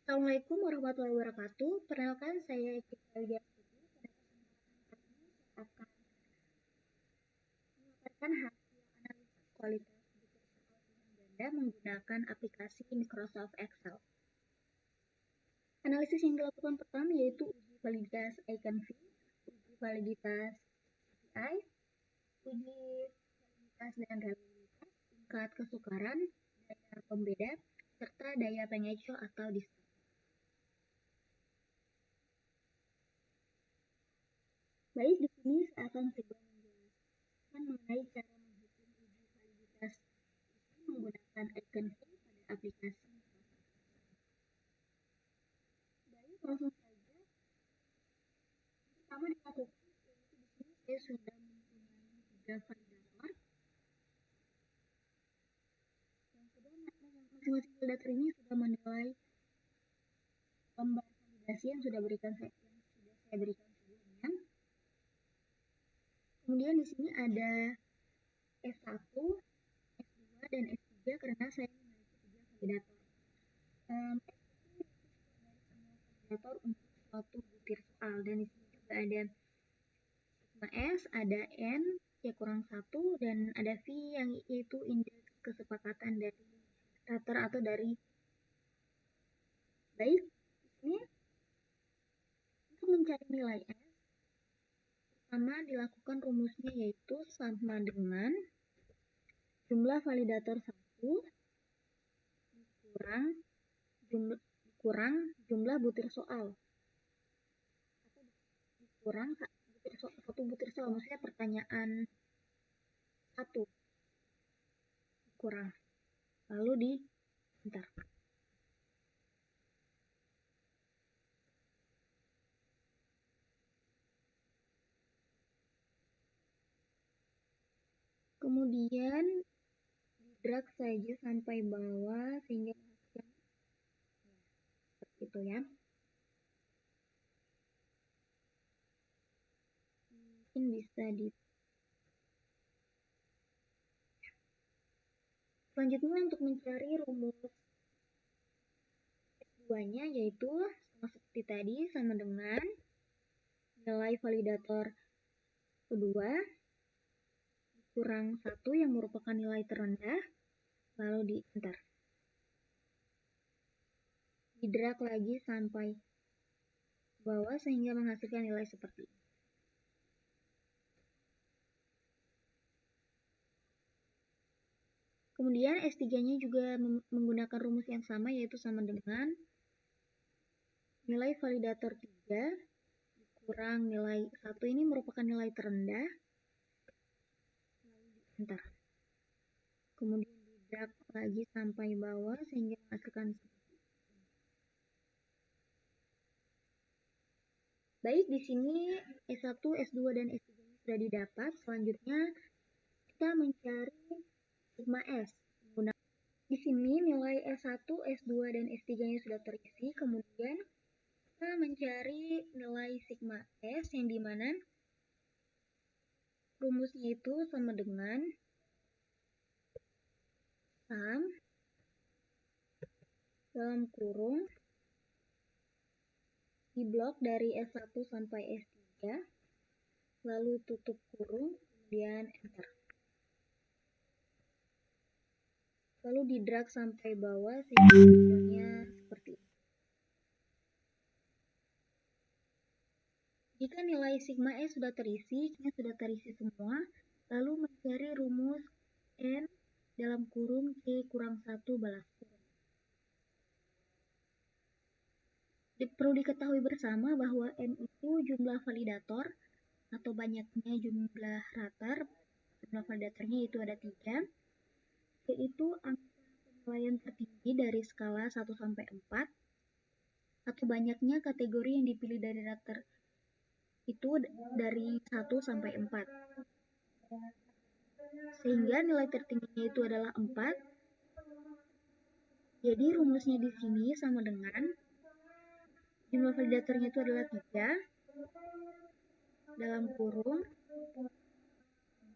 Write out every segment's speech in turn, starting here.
Assalamualaikum warahmatullahi wabarakatuh. Perkenalkan saya Eki Alia Putri. Pada kesempatan kali ini saya akan memaparkan hasil analisis kualitas buku soal pilihan ganda menggunakan aplikasi Microsoft Excel. Analisis yang dilakukan pertama yaitu uji validitas Eigenvalue, uji validitas KPI, uji validitas dan reliabilitas, tingkat kesukaran, daya pembeda, serta daya pengecoh atau display. Baik, di sini saya akan coba menjelaskan mengenai cara menghitung uji validitas ini menggunakan Eigenvalue pada aplikasi. Baik, langsung saja. Pertama dilakukan yaitu di sini saya sudah mempunyai 3 validator. Yang kedua, masing-masing validator ini sudah menilai lembar validasi yang sudah saya berikan sebelumnya. Kemudian di sini ada S1, S2, dan S3 karena saya memiliki 3 validator. Validator untuk suatu butir soal, dan di sini juga ada sigma S, ada N, C-1, dan ada V yang yaitu indeks kesepakatan dari rater atau dari. Baik, di sini untuk mencari nilai S, pertama dilakukan rumusnya yaitu sama dengan jumlah validator 1 dikurang jumlah butir soal atau dikurang satu butir soal, maksudnya pertanyaan 1 dikurang, lalu di enter. Kemudian di-drag saja sampai bawah sehingga menghasilkan seperti itu ya. Mungkin bisa di. Selanjutnya untuk mencari rumus S2-nya yaitu sama seperti tadi, sama dengan nilai validator kedua kurang 1 yang merupakan nilai terendah, lalu di enter. Di-drag lagi sampai bawah sehingga menghasilkan nilai seperti ini. Kemudian S3-nya juga menggunakan rumus yang sama, yaitu sama dengan nilai validator 3 kurang nilai 1 ini merupakan nilai terendah, lalu di enter. Kemudian di-drag lagi sampai bawah sehingga menghasilkan seperti ini. Baik, di sini S1, S2, dan S3 sudah didapat. Selanjutnya kita mencari sigma S. Di sini nilai S1, S2, dan S3-nya sudah terisi. Kemudian kita mencari nilai sigma S yang dimana rumusnya itu sama dengan sum dalam kurung di blok dari S1 sampai S3, lalu tutup kurung, kemudian enter. Lalu di-drag sampai bawah sehingga hasilnya seperti ini. Jika nilai sigma S sudah terisi semua, lalu mencari rumus N dalam kurung C kurang 1 balas kurung. Perlu diketahui bersama bahwa N itu jumlah validator atau banyaknya jumlah rater. Jumlah validatornya itu ada 3, yaitu angka penilaian tertinggi dari skala 1 sampai 4 atau banyaknya kategori yang dipilih dari rater itu dari 1 sampai 4. Sehingga nilai tertingginya itu adalah 4. Jadi rumusnya di sini sama dengan jumlah validatornya itu adalah 3 dalam kurung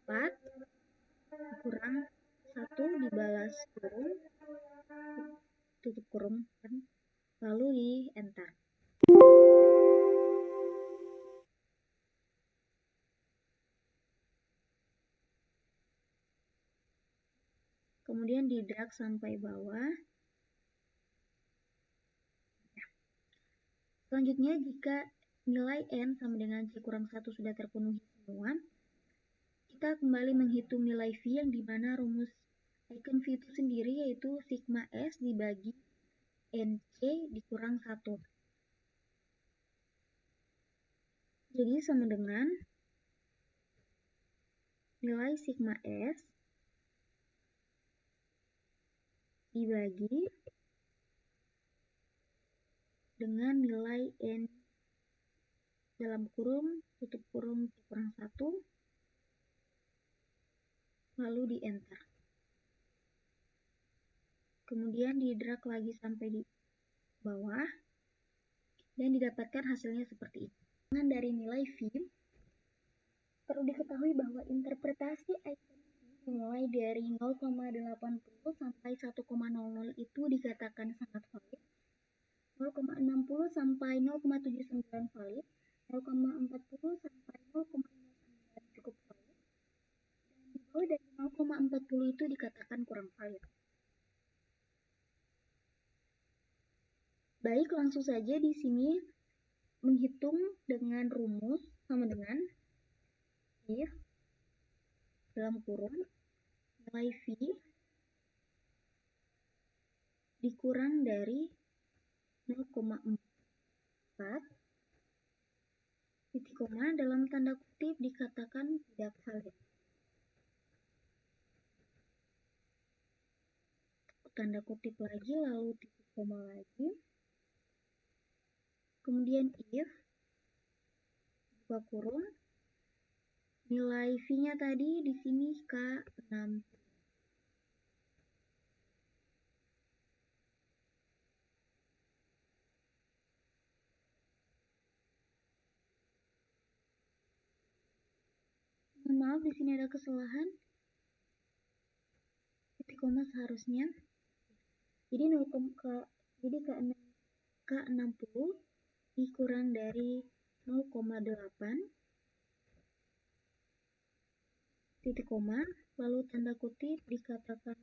4 kurang 1 dibalas kurung, tutup kurung kan, lalu di enter. Kemudian di drag sampai bawah. Selanjutnya, jika nilai N sama dengan C kurang 1 sudah terpenuhi semua, kita kembali menghitung nilai V yang dimana rumus icon V itu sendiri yaitu sigma S dibagi NC dikurang 1. Jadi sama dengan nilai sigma S dibagi dengan nilai N dalam kurung, tutup kurung, kurang 1, lalu di enter. Kemudian di drag lagi sampai di bawah, dan didapatkan hasilnya seperti ini. Dengan dari nilai V, perlu diketahui bahwa interpretasi icon V dimulai dari 0,80 sampai 1,00 itu dikatakan sangat valid, 0,60 sampai 0,79 valid, 0,40 sampai 0,59 cukup valid, dan di bawah dari 0,40 itu dikatakan kurang valid. Baik, langsung saja di sini menghitung dengan rumus sama dengan if dalam kurung nilai V dikurang dari 0,4 titik koma dalam tanda kutip dikatakan tidak valid. Tanda kutip lagi lalu titik koma lagi. Kemudian if buka kurung nilai V-nya tadi di sini K6. Maaf, di sini ada kesalahan. Titik koma seharusnya. Jadi K60 dikurang dari 0,8 titik koma, lalu tanda kutip dikatakan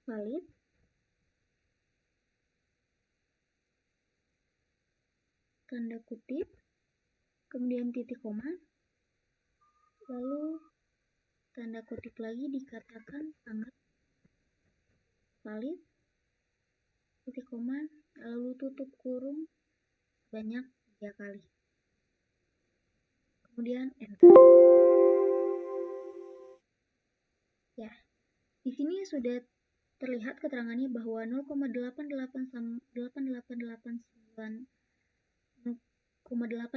valid. Tanda kutip, kemudian titik koma, lalu tanda kutip lagi dikatakan sangat valid, titik koma, lalu tutup kurung banyak 3 kali. Kemudian enter. Ya, di sini sudah terlihat keterangannya bahwa 0,8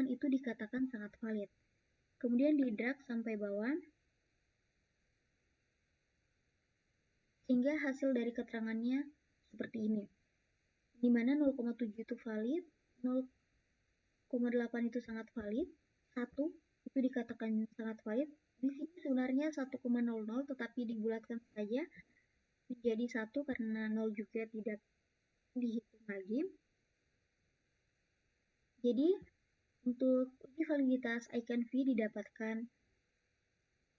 itu dikatakan sangat valid. Kemudian di drag sampai bawah, sehingga hasil dari keterangannya seperti ini. Di mana 0,7 itu valid, 0,8 itu sangat valid, 1 itu dikatakan sangat valid. Di sini sebenarnya 1,00 tetapi dibulatkan saja menjadi 1 karena 0 juga tidak dihitung lagi. Jadi untuk uji validitas icon V didapatkan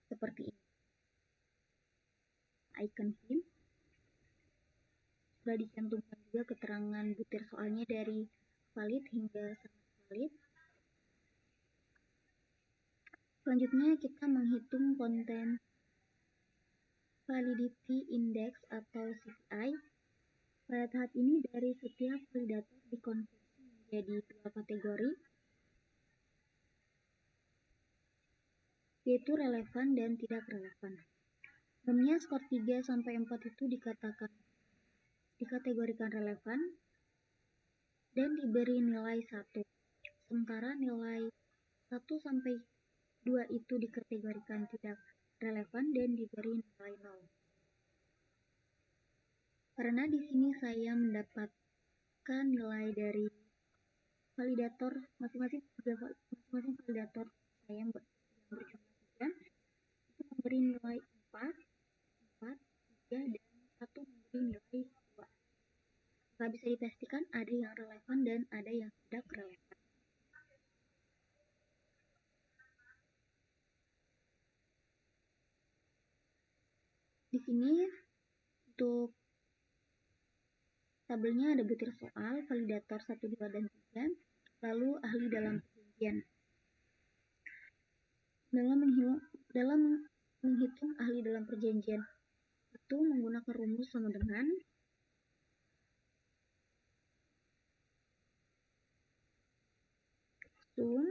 seperti ini. Icon V sudah dicantumkan juga keterangan butir soalnya dari valid hingga sangat valid. Selanjutnya kita menghitung konten validity index atau CVI. Pada tahap ini dari setiap validator dikonversi menjadi 2 kategori, yaitu relevan dan tidak relevan. Umumnya skor 3 sampai 4 itu dikategorikan relevan dan diberi nilai 1. Sementara nilai 1 sampai 2 itu dikategorikan tidak relevan dan diberi nilai 0. Karena di sini saya mendapatkan nilai dari validator masing-masing validator saya yang berjumlah 3 itu memberi nilai 4, 3 dan 1 memberi nilai 2. Maka bisa dipastikan ada yang relevan dan ada yang tidak relevan. Di sini untuk tabelnya ada butir soal, validator 1, 2, dan 3, lalu ahli dalam perjanjian. Dalam menghitung ahli dalam perjanjian itu menggunakan rumus sama dengan sum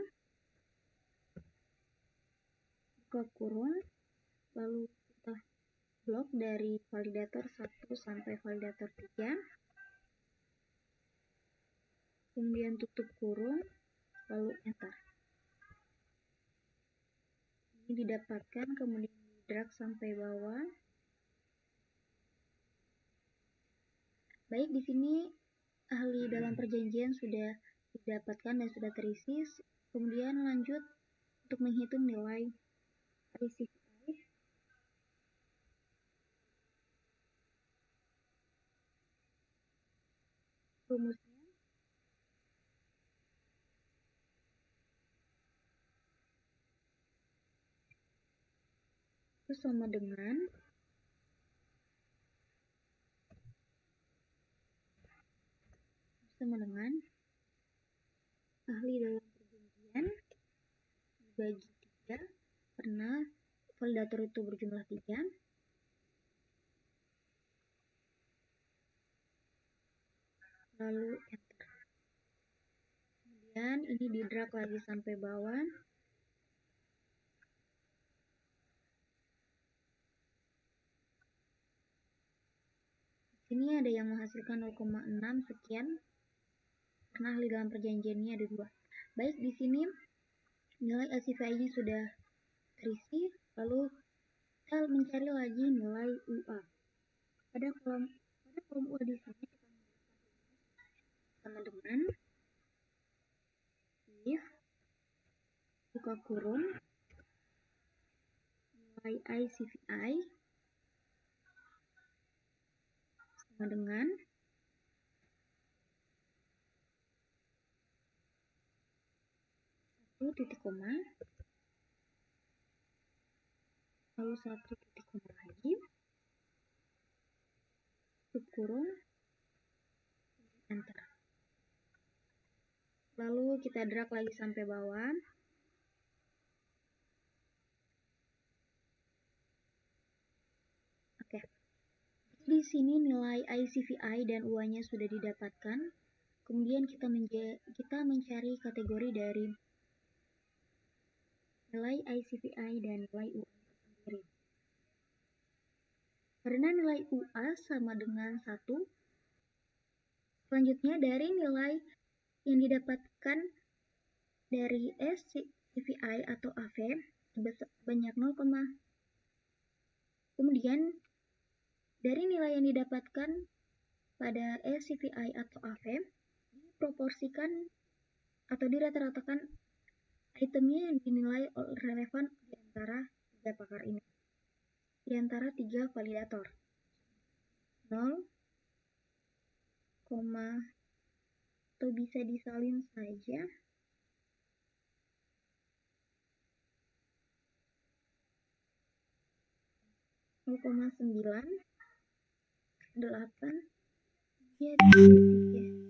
buka kurung, lalu kita blok dari validator 1 sampai validator 3, kemudian tutup kurung, lalu enter. Ini didapatkan, kemudian di-drag sampai bawah. Baik, di sini ahli dalam perjanjian sudah didapatkan dan sudah terisi. Kemudian lanjut untuk menghitung nilai ICVI. Rumusnya itu sama dengan ahli dalam perjanjian dibagi 3 karena validator itu berjumlah 3, lalu enter. Kemudian ini di-drag lagi sampai bawah. Ini ada yang menghasilkan 0,6 sekian karena ahli dalam perjanjiannya ada 2. Baik, di sini nilai LCVI-nya sudah terisi, lalu kita mencari lagi nilai UA. Pada kolom UA di sini kita sama dengan if buka kurung nilai ICVI sama dengan titik koma, lalu 1 titik koma lagi, tutup kurung, enter. Lalu kita drag lagi sampai bawah. Oke. Di sini nilai ICVI dan UA-nya sudah didapatkan. Kemudian kita mencari kategori dari nilai ICVI dan nilai UA sendiri. Karena nilai UA sama dengan 1, selanjutnya dari nilai yang didapatkan dari SCVI atau AV banyak 0, kemudian dari nilai yang didapatkan pada SCVI atau AV diproporsikan atau dirata-ratakan itemnya yang dinilai relevan di antara 3 pakar ini, di antara 3 validator. 0, atau bisa disalin saja 0,9, 8, 3.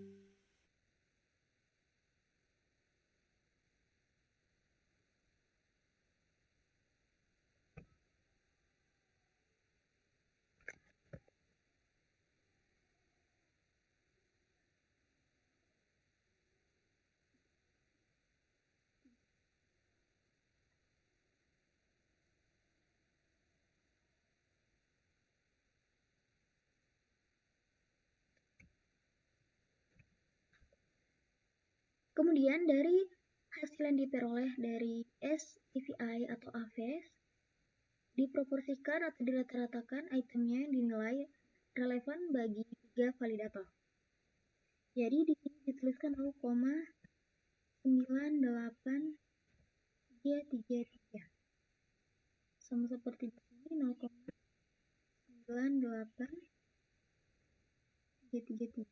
Kemudian dari hasil yang diperoleh dari SCVI atau AV diproporsikan atau dirata-ratakan itemnya dinilai relevan bagi 3 validator. Jadi di sini dituliskan 0,98333. Sama seperti di sini 0,98333. G33.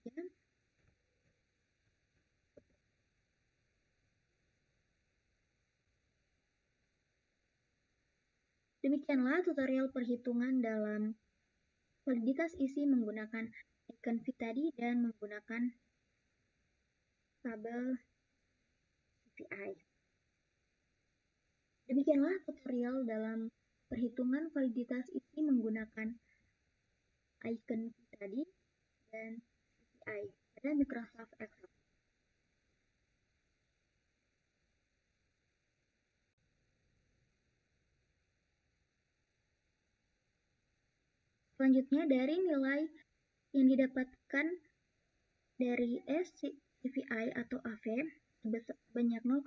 Demikianlah tutorial perhitungan dalam validitas isi menggunakan icon fit tadi dan menggunakan tabel CPI. Demikianlah tutorial dalam perhitungan validitas isi menggunakan icon fit tadi dan CPI pada Microsoft Excel. Selanjutnya, dari nilai yang didapatkan dari SCPI atau AV sebanyak 0,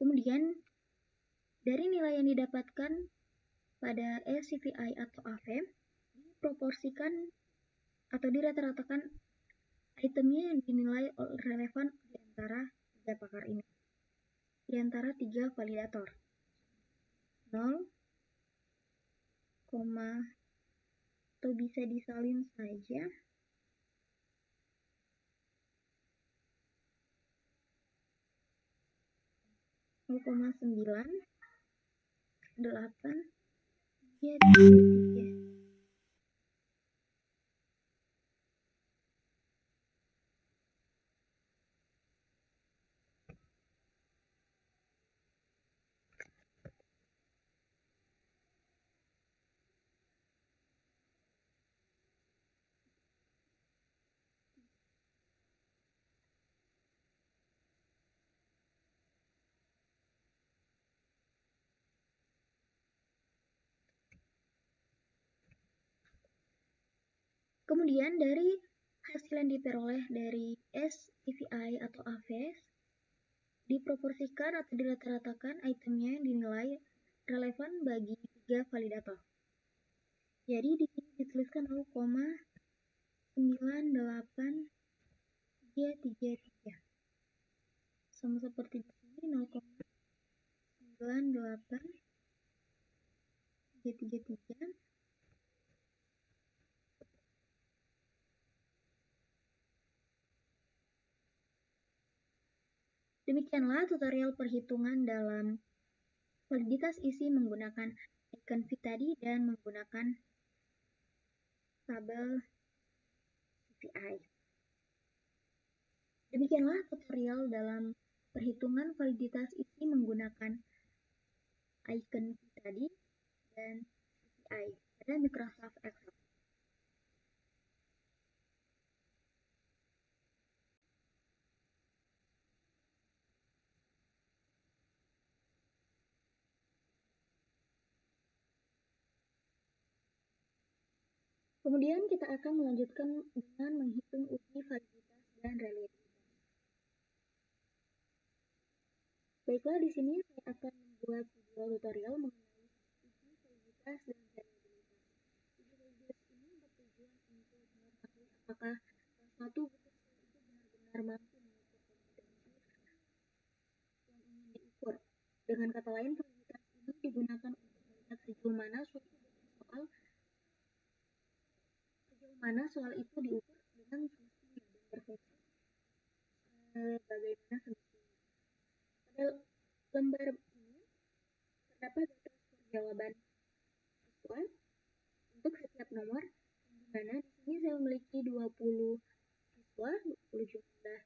kemudian dari nilai yang didapatkan pada SCPI atau AV diproporsikan atau dirata-ratakan itemnya yang dinilai relevan di antara tiga pakar ini, di antara tiga validator. 0, atau bisa disalin saja, 0,9, 8, 3. Kemudian dari hasil yang diperoleh dari SCPI atau AVS diproporsikan atau dirata-ratakan itemnya yang dinilai relevan bagi tiga validator. Jadi di sini dituliskan 0,98333. Sama seperti di sini 0,98333. Demikianlah tutorial perhitungan dalam validitas isi menggunakan icon fit tadi dan menggunakan tabel CPI. Demikianlah tutorial dalam perhitungan validitas isi menggunakan icon fit tadi dan CPI pada Microsoft Excel. Kemudian kita akan melanjutkan dengan menghitung uji validitas dan reliabilitas. Baiklah, di sini saya akan membuat video tutorial mengenai uji validitas dan reliabilitas. Uji validitas ini bertujuan untuk mengetahui apakah suatu betul itu benar-benar mampu mengukur kompetensi yang ingin diukur. Dengan kata lain, validitas ini digunakan untuk melihat sejauh mana soal itu diukur dengan semestinya dan berfungsi bagaimana semestinya. Pada lembar ini terdapat data skor jawaban siswa untuk setiap nomor, di mana di sini saya memiliki 20 siswa, 20 jumlah.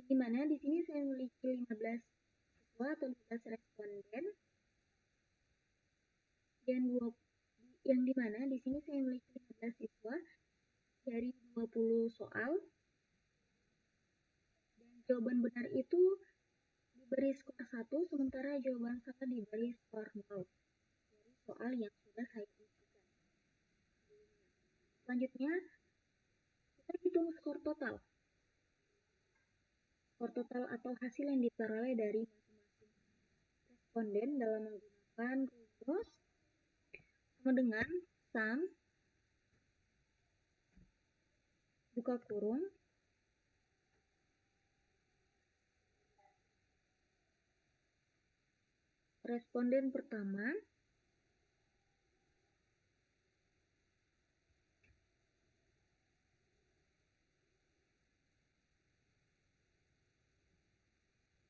Di mana di sini saya memiliki 15 siswa atau 15 responden, dan yang di mana di sini saya memiliki 15 siswa dari 20 soal, dan jawaban benar itu diberi skor 1, sementara jawaban salah diberi skor 0 dari soal yang sudah saya isikan. Selanjutnya, kita hitung skor total. Skor total atau hasil yang diperoleh dari masing-masing responden dalam menggunakan rumus sama dengan sum buka kurung responden pertama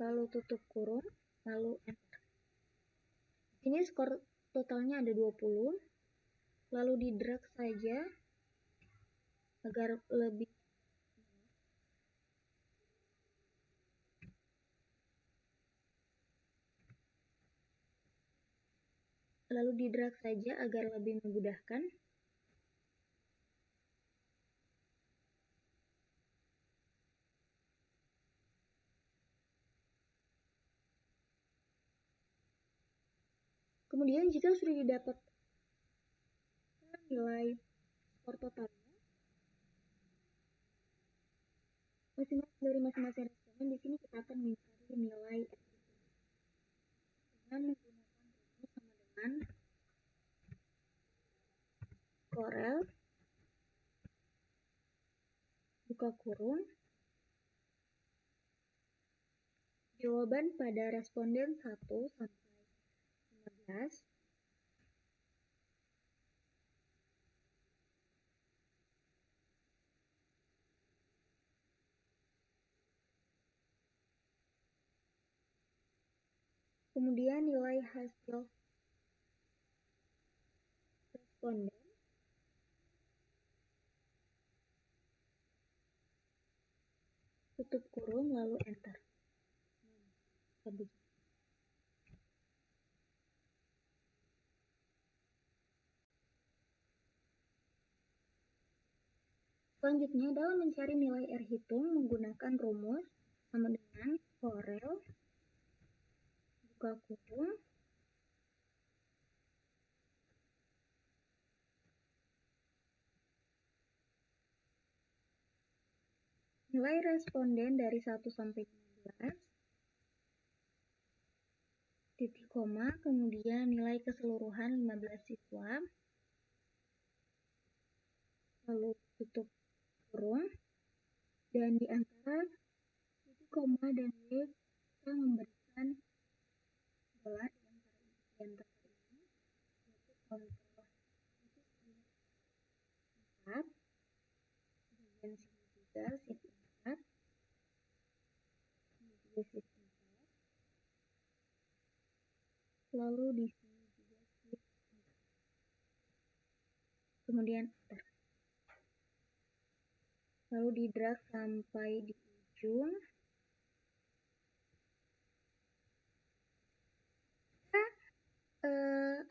lalu tutup kurung, lalu enter. Ini skor totalnya ada 20, lalu di drag saja agar lebih memudahkan. Kemudian jika sudah didapat nilai skor totalnya, dari masing-masing responden, di sini kita akan mencari nilai dengan menggunakan rumus sama dengan Corel buka kurung jawaban pada responden 1 sampai 15 kemudian nilai hasil responden tutup kurung lalu enter. Selanjutnya, dalam mencari nilai R hitung menggunakan rumus sama dengan Corel buka kurung nilai responden dari 1 sampai 15 titik koma, kemudian nilai keseluruhan 15 siswa, lalu tutup kurung, dan di antara titik koma dan Y kita memberikan bola di antara ini, yaitu kontrol itu 4, bagian sini juga shift 4, ini juga shift 4, lalu di sini juga shift 4, kemudian enter. Lalu di drag sampai di ujung.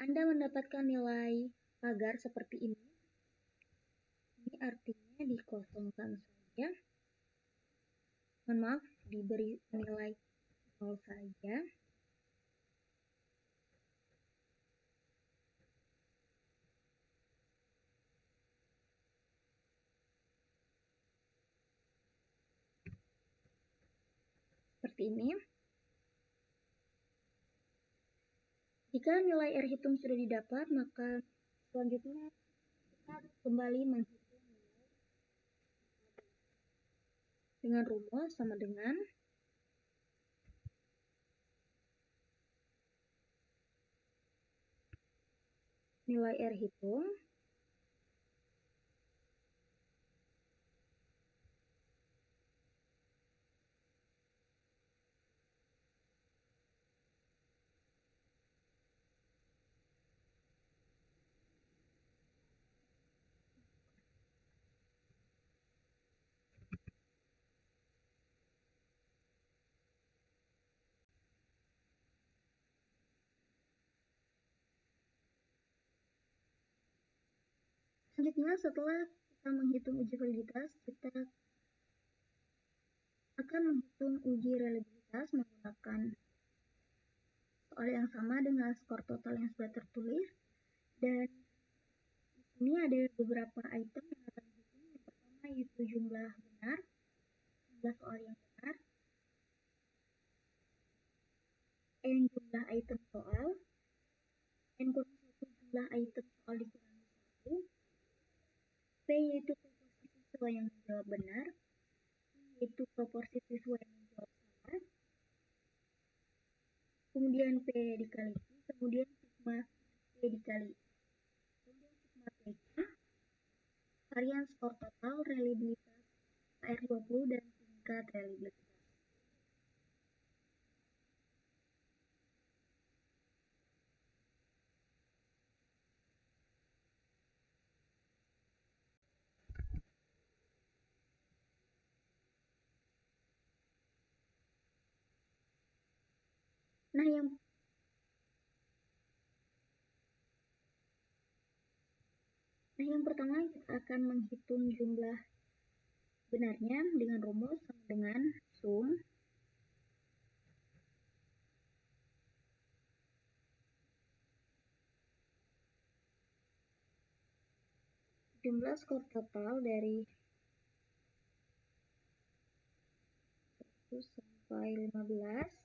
Anda mendapatkan nilai pagar seperti ini. Ini artinya dikosongkan saja. Mohon maaf, diberi nilai 0 saja. Seperti ini. Jika nilai R hitung sudah didapat, maka selanjutnya kita kembali menghitung nilai dengan rumus sama dengan nilai R hitung selanjutnya. Setelah kita menghitung uji validitas, kita akan menghitung uji reliabilitas menggunakan soal yang sama dengan skor total yang sudah tertulis, dan di sini ada beberapa item yang akan dihitung. Yang pertama yaitu jumlah benar, jumlah soal yang benar, N jumlah item soal, N kurang 1 jumlah item soal dikurangi 1, P yaitu proporsi siswa yang menjawab benar, P yaitu proporsi siswa yang menjawab salah, kemudian P dikali Q, kemudian sigma P dikali I, kemudian sigma PK, varian skor total, reliabilitas R20, dan tingkat reliabilitas. Nah, yang pertama kita akan menghitung jumlah benarnya dengan rumus sama dengan sum jumlah skor total dari 1 sampai 15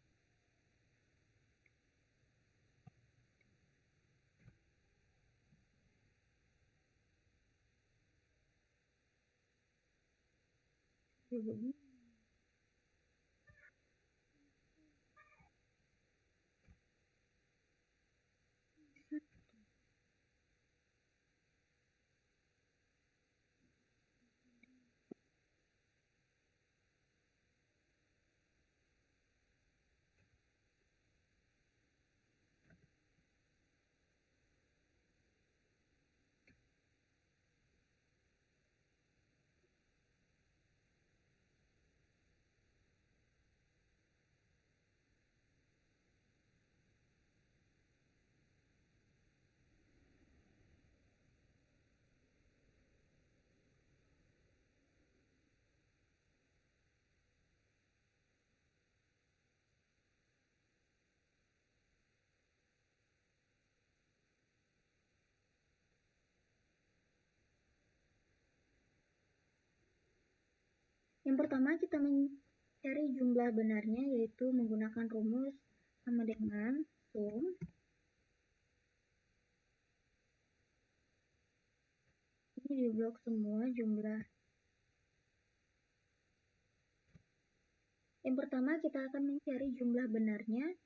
Yang pertama kita mencari jumlah benarnya yaitu menggunakan rumus sama dengan sum ini di blok semua jumlah. Yang pertama kita akan mencari jumlah benarnya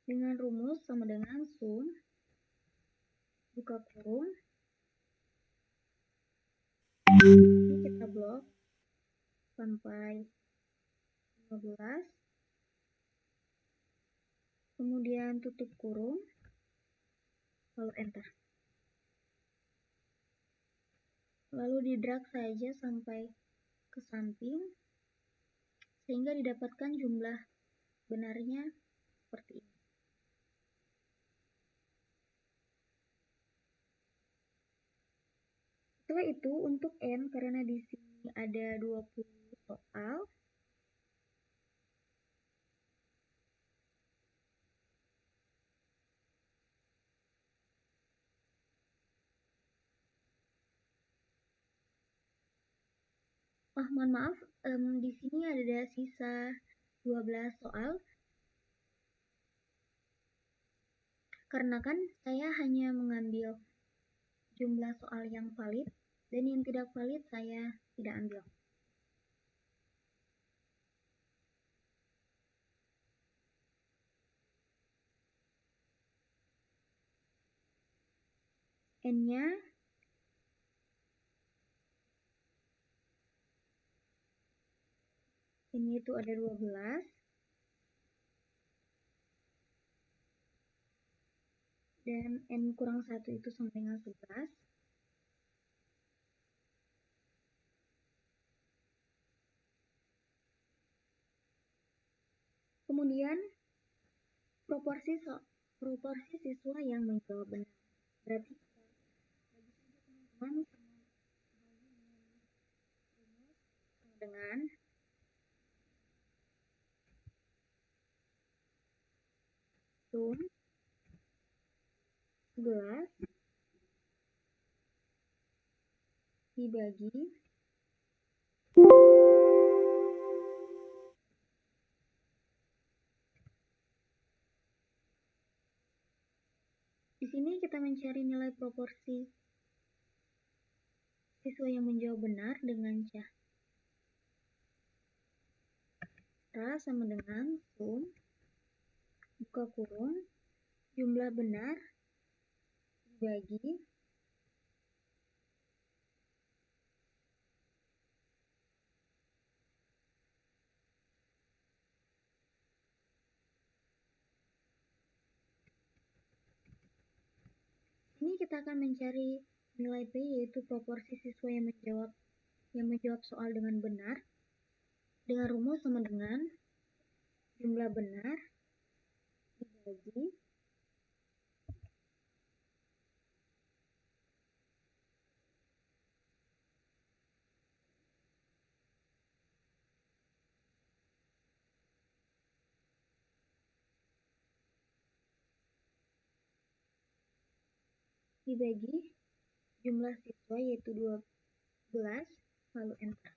dengan rumus sama dengan sum buka kurung ini kita blok sampai 15 kemudian tutup kurung lalu enter, lalu di drag saja sampai ke samping sehingga didapatkan jumlah benarnya seperti ini. Setelah itu untuk N karena di sini ada 20 soal mohon maaf, di sini ada sisa 12 soal karena kan saya hanya mengambil jumlah soal yang valid dan yang tidak valid saya tidak ambil. N-nya ini itu ada 12 dan N kurang 1 itu sama dengan 11. Kemudian proporsi siswa yang menjawab benar. Berarti teman-teman dengan sum 11 dibagi di sini kita mencari nilai proporsi siswa yang menjawab benar dengan cara sama dengan sum buka kurung jumlah benar dibagi ini kita akan mencari nilai P yaitu proporsi siswa yang menjawab soal dengan benar dengan rumus sama dengan jumlah benar dibagi jumlah siswa yaitu 12, lalu enter.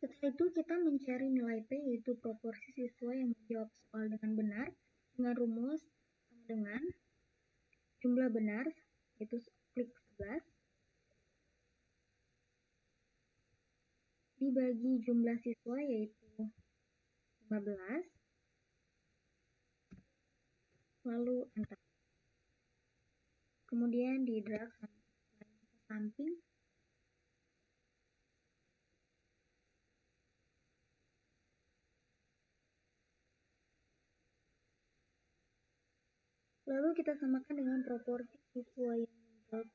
Setelah itu kita mencari nilai P yaitu proporsi siswa yang menjawab soal dengan benar dengan rumus sama dengan jumlah benar yaitu klik 11 dibagi jumlah siswa yaitu 15 lalu enter. Kemudian di drag ke samping lalu kita samakan dengan proporsi siswa yang menjawab.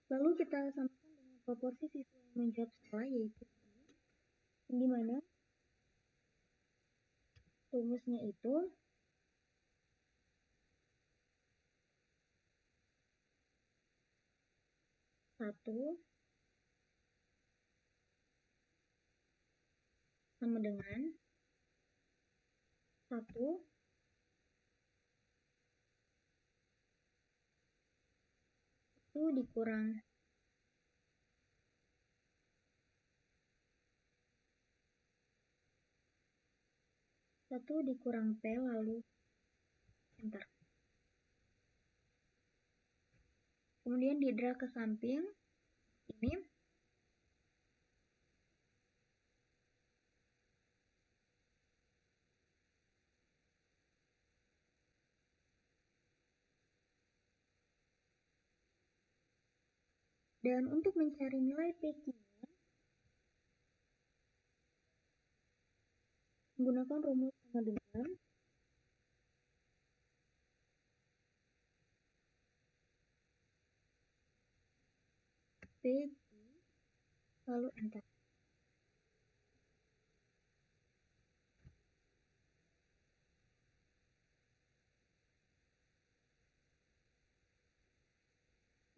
Lalu kita samakan dengan proporsi siswa yang menjawab salah yaitu di mana rumusnya itu satu sama dengan 1 itu dikurang 1 dikurang P lalu enter. Kemudian di drag ke samping ini dan untuk mencari nilai PQ-nya menggunakan rumus sama dengan PQ lalu enter.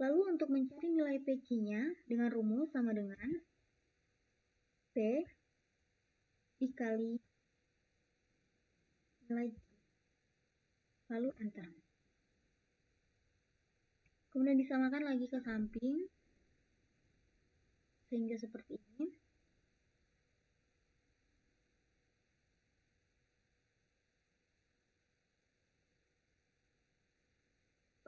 Lalu untuk mencari nilai PQ-nya dengan rumus sama dengan P dikali nilai Q lalu enter. Kemudian disamakan lagi ke samping sehingga seperti ini.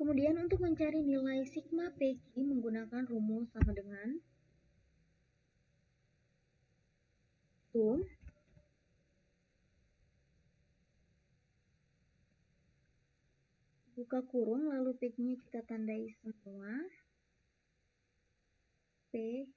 Kemudian untuk mencari nilai sigma PQ menggunakan rumus sama dengan sum buka kurung lalu PQ-nya kita tandai semua P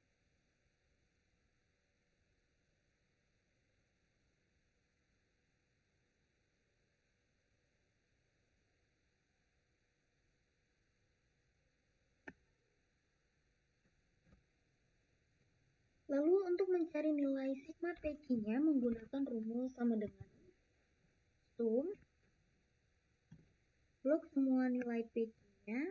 lalu untuk mencari nilai sigma PQ-nya menggunakan rumus sama dengan sum blok semua nilai PQ-nya.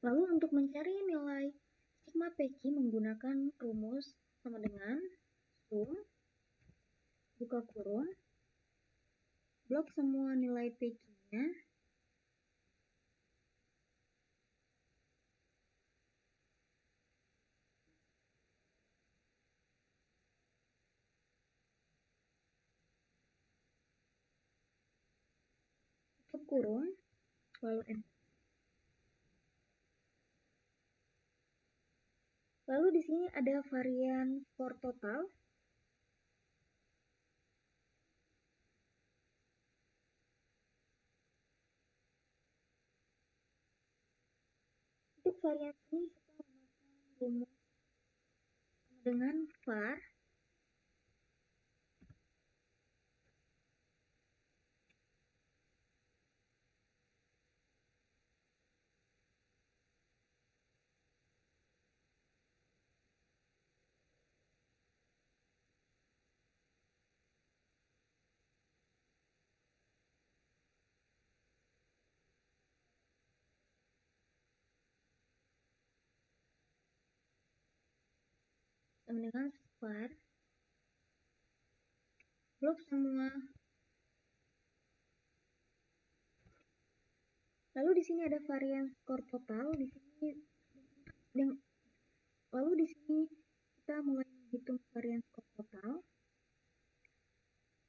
Lalu untuk mencari nilai sigma PQ menggunakan rumus sama dengan sum buka kurung blok semua nilai PQ-nya tutup kurung lalu enter. Lalu di sini ada varian skor total. Untuk varian ini kita menggunakan rumus dengan var log semua. Lalu di sini ada varian skor total di sini. Lalu di sini kita mulai menghitung varian skor total.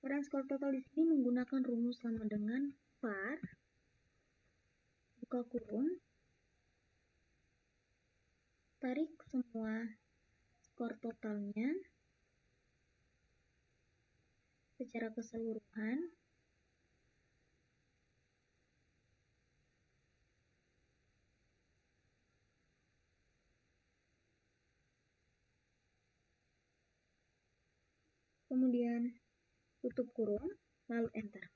Varian skor total di sini menggunakan rumus sama dengan var buka kurung tarik semua skor totalnya secara keseluruhan kemudian tutup kurung lalu enter.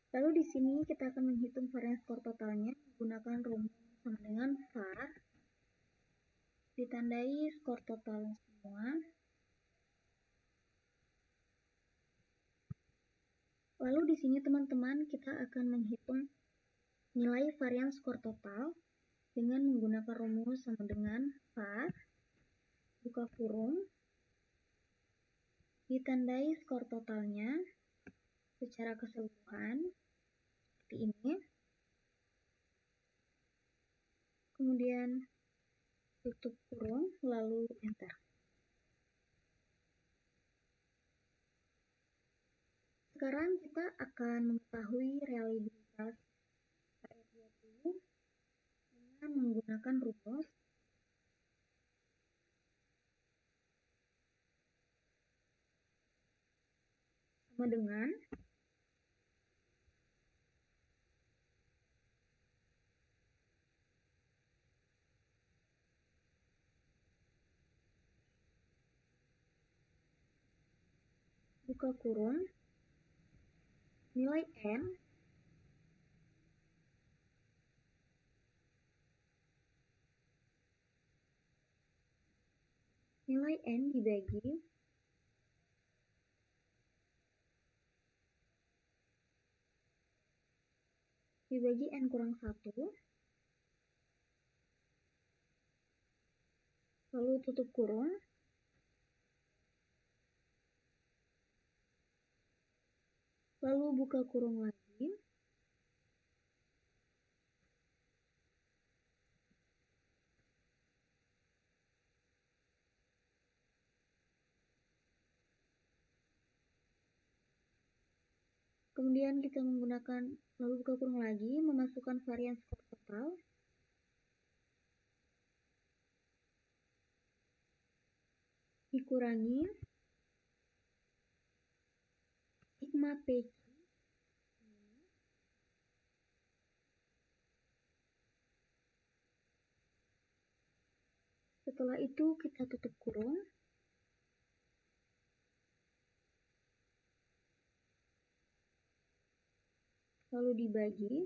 Lalu di sini kita akan menghitung varian skor totalnya menggunakan rumus sama dengan var ditandai skor total semua. Lalu di sini teman-teman kita akan menghitung nilai varian skor total dengan menggunakan rumus sama dengan var buka kurung ditandai skor totalnya secara keseluruhan seperti ini. Kemudian tutup kurung lalu enter. Sekarang kita akan mengetahui reliabilitas RE20 dengan menggunakan rumus sama dengan buka kurung nilai N dibagi N kurang 1 lalu tutup kurung lalu buka kurung lagi kemudian kita menggunakan lalu buka kurung lagi memasukkan varian skor total dikurangi sigma PC Setelah itu kita tutup kurung. Lalu dibagi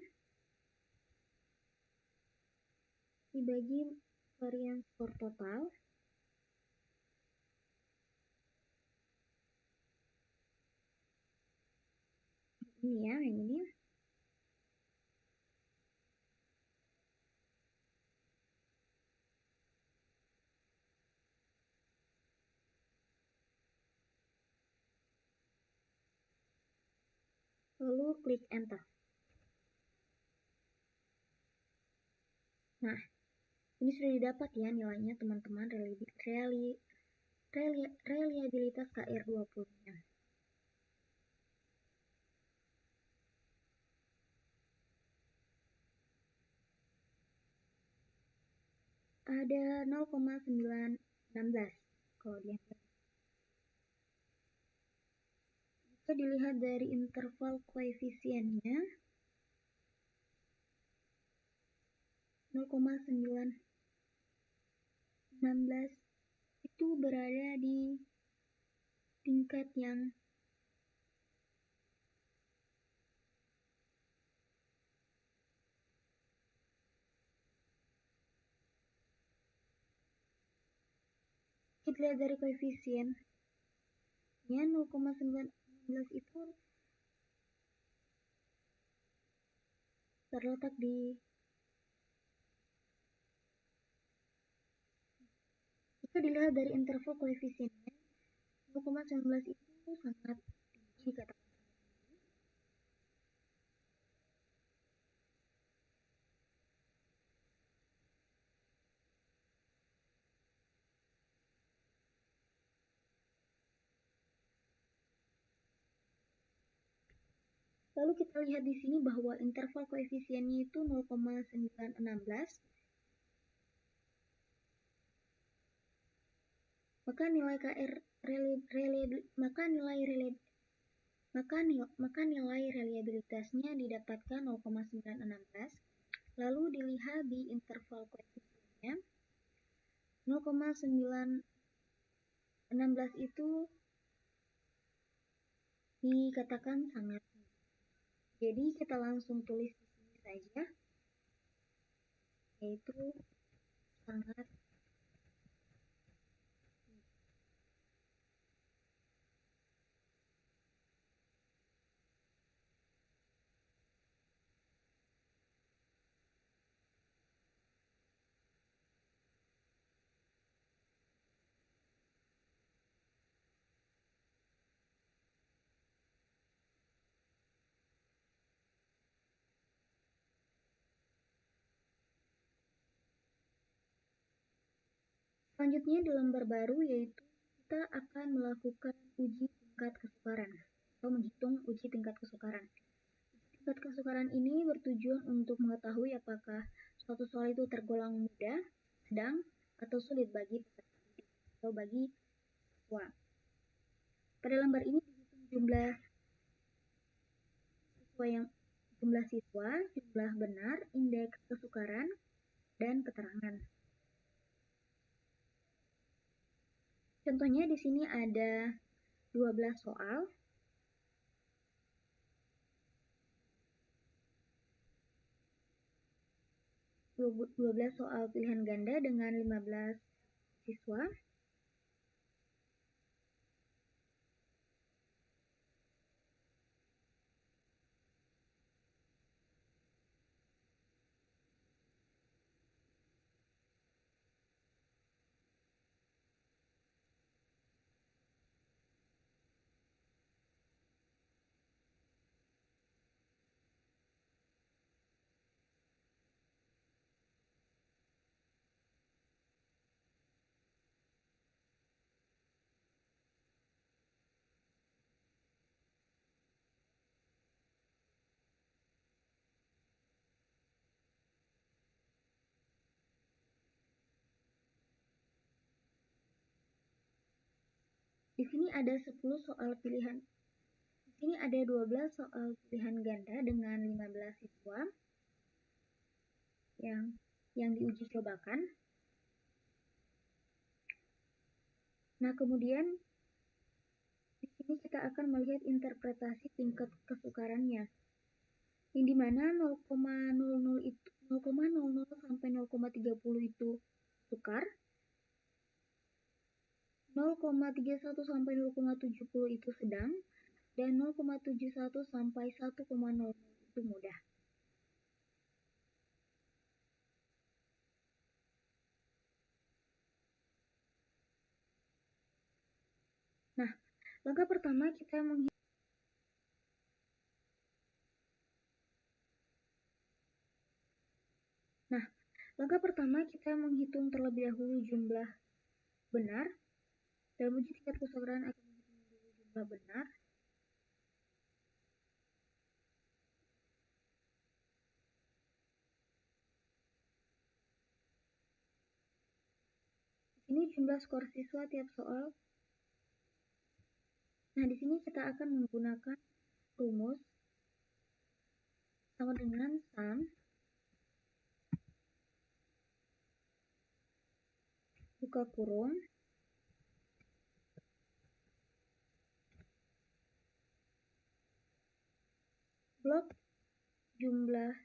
varian skor total. Ini ya, yang ini. Lalu klik enter. Nah, ini sudah didapat ya nilainya teman-teman, reliabilitas KR20-nya. Ada 0,916 kalau diambil. Jika dilihat dari interval koefisiennya 0,916 itu berada di tingkat yang kita lihat dari koefisiennya 0,916 itu terletak di jika dilihat dari interval koefisiennya 0,19 itu sangat tinggi dikatakan. Lalu kita lihat di sini bahwa interval koefisiennya itu 0,916. Maka nilai reliabilitasnya didapatkan 0,916. Lalu dilihat di interval koefisiennya 0,916 itu dikatakan sangat tinggi. Jadi kita langsung tulis di sini saja, yaitu sangat. Selanjutnya di lembar baru yaitu kita akan melakukan uji tingkat kesukaran atau menghitung uji tingkat kesukaran. Tingkat kesukaran ini bertujuan untuk mengetahui apakah suatu soal itu tergolong mudah, sedang, atau sulit bagi peserta didik atau bagi siswa. Pada lembar ini dihitung jumlah siswa, jumlah benar, indeks kesukaran, dan keterangan. Contohnya di sini ada 12 soal. Soal pilihan ganda dengan 15 siswa. Di sini ada 10 soal pilihan. Di sini ada 12 soal pilihan ganda dengan 15 siswa yang diuji cobakan. Nah, kemudian di sini kita akan melihat interpretasi tingkat kesukarannya. Yang dimana 0,00 itu 0,00 sampai 0,30 itu sukar, 0,31 sampai 0,70 itu sedang, dan 0,71 sampai 1,00 itu mudah. Nah, langkah pertama kita menghitung terlebih dahulu jumlah benar. Dalam uji tingkat kesukaran akan menghitung dulu jumlah benar. Ini jumlah skor siswa tiap soal. Nah, di sini kita akan menggunakan rumus sama dengan sum buka kurung blok jumlah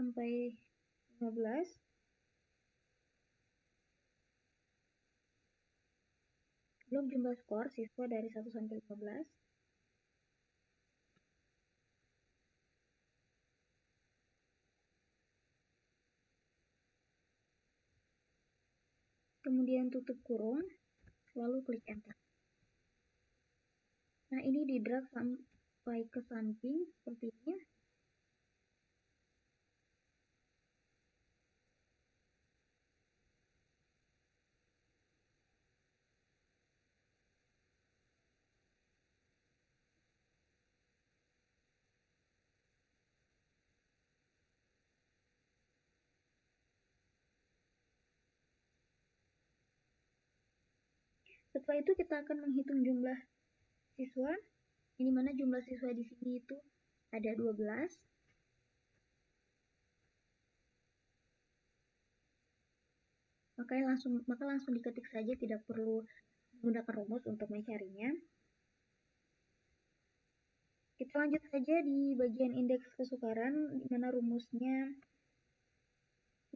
sampai 15 blok jumlah skor siswa dari 1 sampai 15. Kemudian tutup kurung, lalu klik enter. Nah, ini di drag sampai ke samping seperti ini. Setelah itu kita akan menghitung jumlah siswa, ini mana jumlah siswa di sini itu ada 12. Maka langsung diketik saja, tidak perlu menggunakan rumus untuk mencarinya. Kita lanjut saja di bagian indeks kesukaran, di mana rumusnya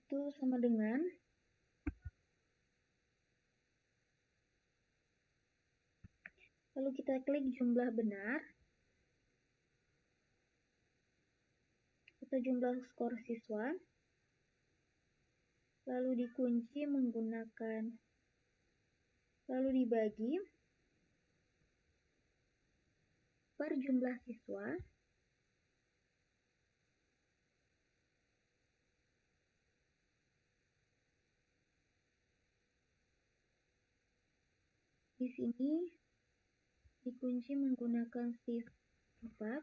itu sama dengan lalu kita klik jumlah benar atau jumlah skor siswa, lalu dikunci menggunakan lalu dibagi per jumlah siswa. Di sini dikunci menggunakan shift 4.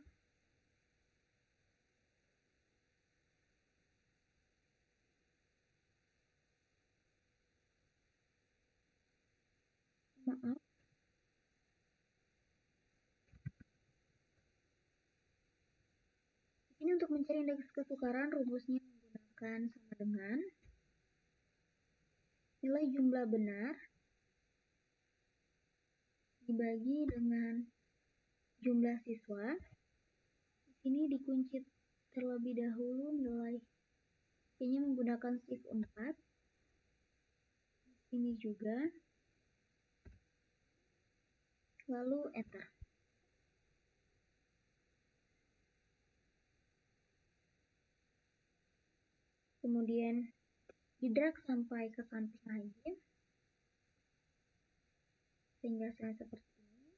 Maaf. Ini untuk mencari indeks kesukaran, rumusnya menggunakan sama dengan nilai jumlah benar dibagi dengan jumlah siswa. Di sini dikunci terlebih dahulu nilai ini menggunakan shift 4. Di sini juga. Lalu enter. Kemudian di drag sampai ke samping lagi sehingga hasilnya seperti ini.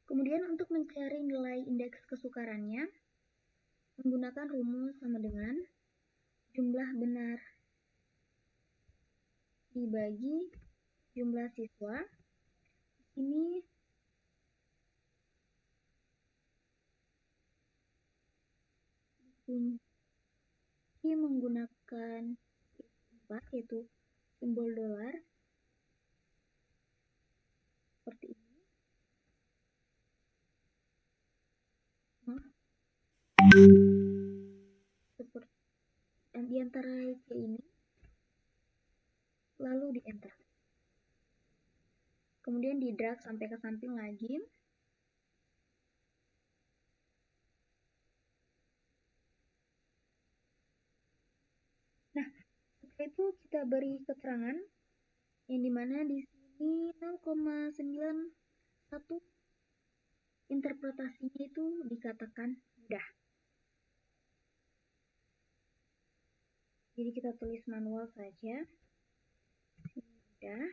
Kemudian untuk mencari nilai indeks kesukarannya, menggunakan rumus sama dengan jumlah benar dibagi jumlah siswa. Ini dikunci menggunakan yaitu simbol dolar seperti ini. Seperti di antara C ini, lalu di enter. Kemudian di drag sampai ke samping lagi. Nah, setelah itu kita beri keterangan yang dimana di sini 0,91 interpretasinya itu dikatakan mudah. Jadi kita tulis manual saja. Mudah.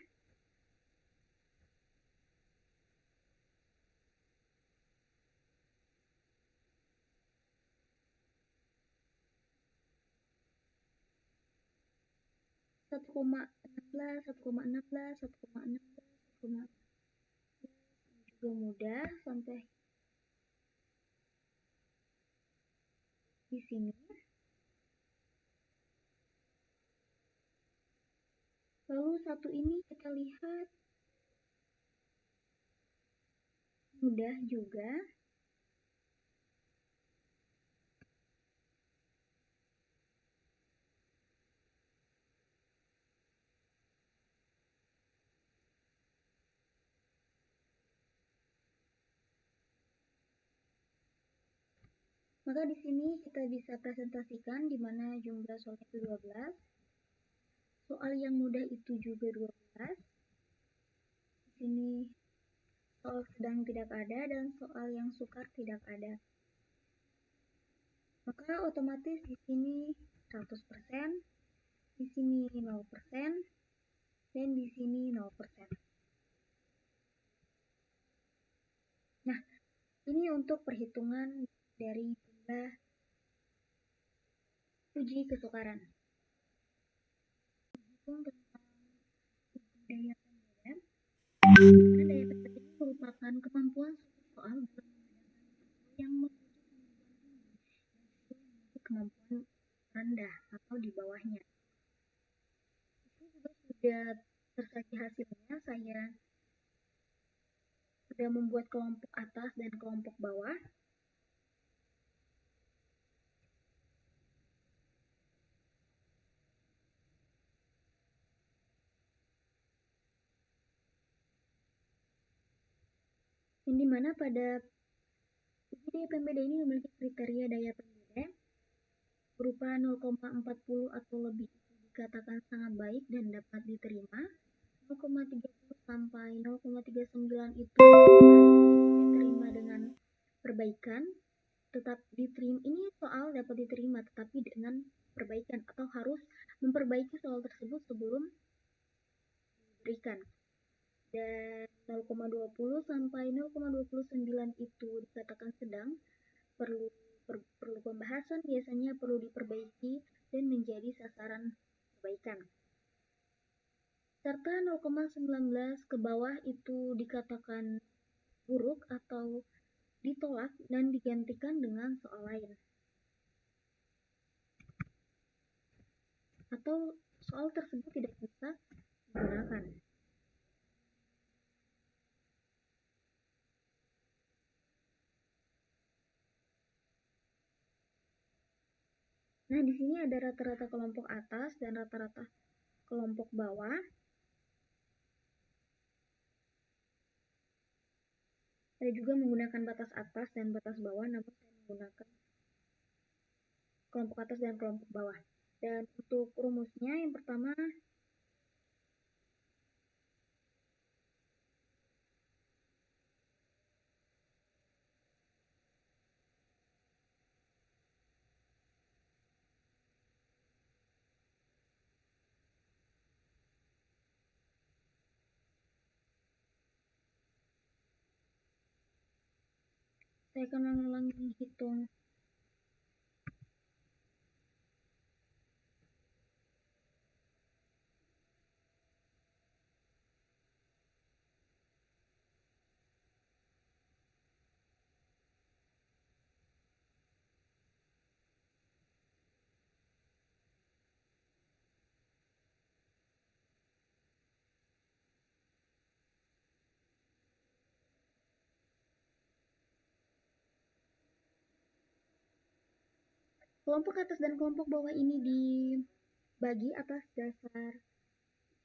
Satu koma enam belas juga mudah sampai di sini. Lalu satu ini kita lihat mudah juga. Maka di sini kita bisa presentasikan di mana jumlah soalnya itu 12. Soal yang mudah itu juga 12. Di sini soal sedang tidak ada dan soal yang sukar tidak ada. Maka otomatis di sini 100%, di sini 0%, dan di sini 0%. Nah, ini untuk perhitungan dari jumlah uji kesukaran. Hitung tentang daya pembeda. Karena daya pembeda ini merupakan kemampuan soal yang memiliki kemampuan rendah atau di bawahnya. Ini juga sudah tersaji hasilnya. Saya sudah membuat kelompok atas dan kelompok bawah. Yang dimana pada uji daya pembeda ini memiliki kriteria daya pembeda berupa 0,40 atau lebih dikatakan sangat baik dan dapat diterima. 0,30 sampai 0,39 itu diterima dengan perbaikan. Tetap diterima, ini soal dapat diterima tetapi dengan perbaikan atau harus memperbaiki soal tersebut sebelum diberikan. Dan 0,20 sampai 0,29 itu dikatakan sedang, perlu pembahasan, biasanya perlu diperbaiki dan menjadi sasaran perbaikan. Serta 0,19 ke bawah itu dikatakan buruk atau ditolak dan digantikan dengan soal lain. Atau soal tersebut tidak bisa digunakan. Nah, di sini ada rata-rata kelompok atas dan rata-rata kelompok bawah. Saya juga menggunakan batas atas dan batas bawah, namun saya menggunakan kelompok atas dan kelompok bawah. Dan untuk rumusnya yang pertama, Saya akan mengulangi menghitung. Kelompok atas dan kelompok bawah ini dibagi atas dasar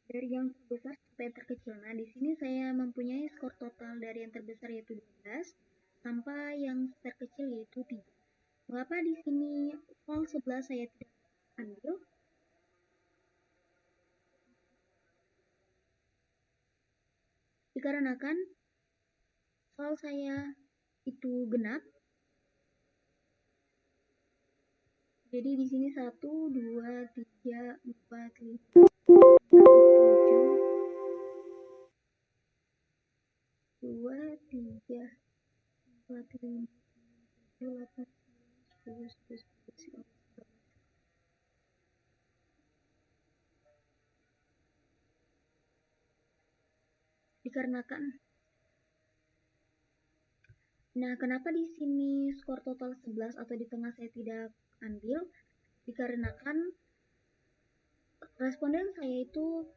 dari yang terbesar sampai yang terkecil. Nah, di sini saya mempunyai skor total dari yang terbesar yaitu 12 sampai yang terkecil yaitu 3. Mengapa di sini soal 11 saya tidak ambil? Dikarenakan soal saya itu genap. Jadi di sini 1, 2, 3, 4, 5, 7, 2, 3, 4, 5, 7, 8, 9, 10, 11, 12, 13. Dikarenakan Nah, kenapa di sini skor total 11 atau di tengah saya tidak ambil? Dikarenakan responden saya itu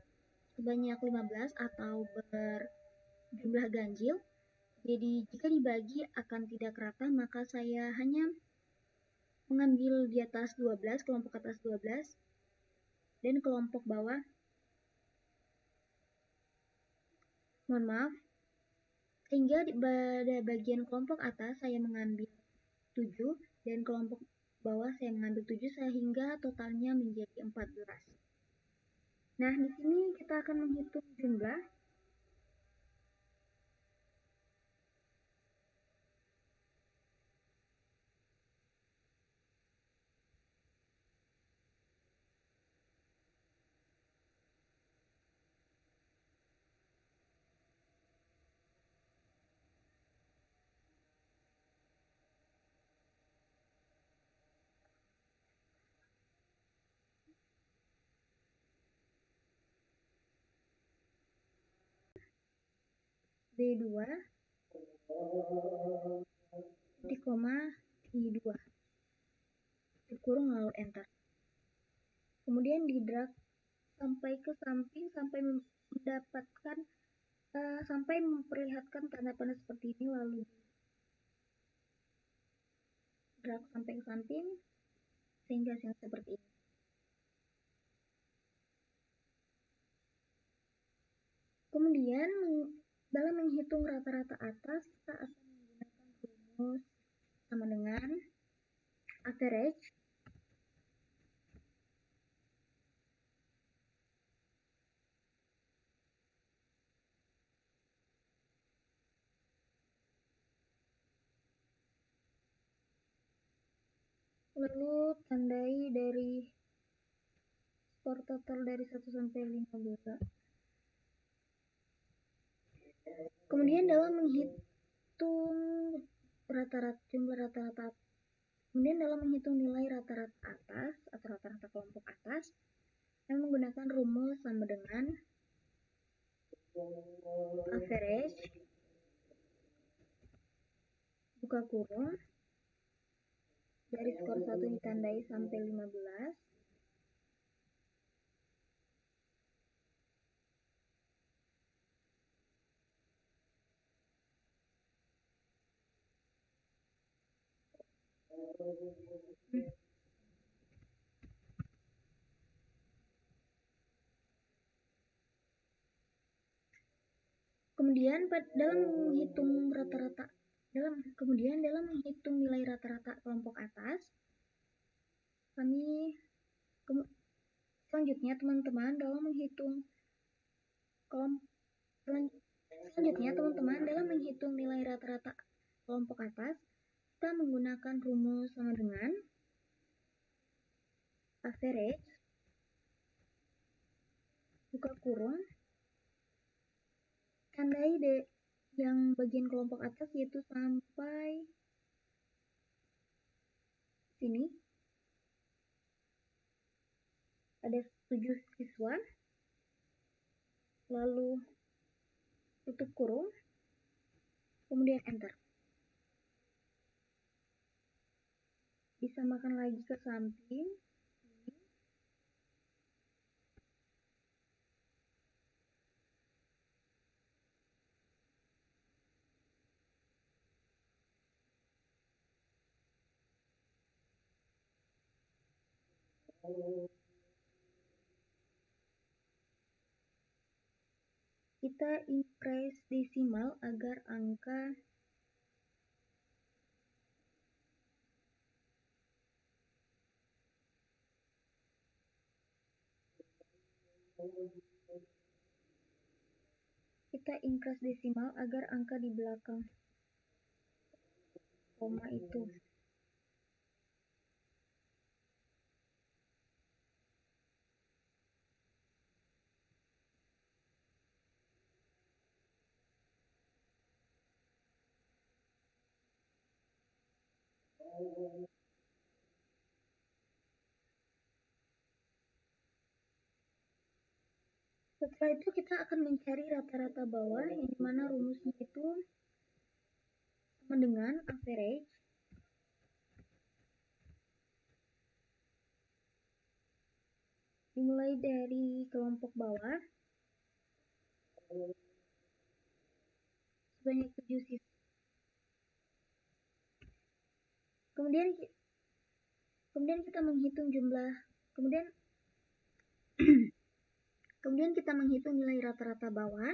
sebanyak 15 atau berjumlah ganjil. Jadi jika dibagi akan tidak rata, maka saya hanya mengambil di atas 12, kelompok atas 12 dan kelompok bawah. Mohon maaf. Sehingga pada bagian kelompok atas saya mengambil 7 dan kelompok bawah saya mengambil 7 sehingga totalnya menjadi 14. Nah, di sini kita akan menghitung jumlah. B2 titik koma I2 dikurung lalu enter. Kemudian di drag sampai ke samping sampai mendapatkan sampai memperlihatkan tanda panah seperti ini, lalu drag sampai ke samping sehingga hasilnya seperti ini. Kemudian dalam menghitung rata-rata atas kita akan menggunakan rumus sama dengan average lalu tandai dari skor total dari 1 sampai 15. Kemudian dalam menghitung jumlah rata-rata, kemudian dalam menghitung nilai rata-rata atas atau rata-rata kelompok atas, saya menggunakan rumus sama dengan average buka kurung dari skor 1 ditandai sampai 15 kemudian dalam menghitung nilai rata-rata kelompok atas, kami selanjutnya teman-teman dalam menghitung nilai rata-rata kelompok atas, kita menggunakan rumus sama dengan average buka kurung tandai yang bagian kelompok atas yaitu sampai sini ada 7 siswa, lalu tutup kurung, kemudian enter. Disamakan lagi ke samping. Kita increase desimal agar angka di belakang koma itu setelah itu kita akan mencari rata-rata bawah, yang dimana rumusnya itu sama dengan average dimulai dari kelompok bawah sebanyak 7 siswa. Kemudian kita menghitung kemudian kita menghitung nilai rata-rata bawah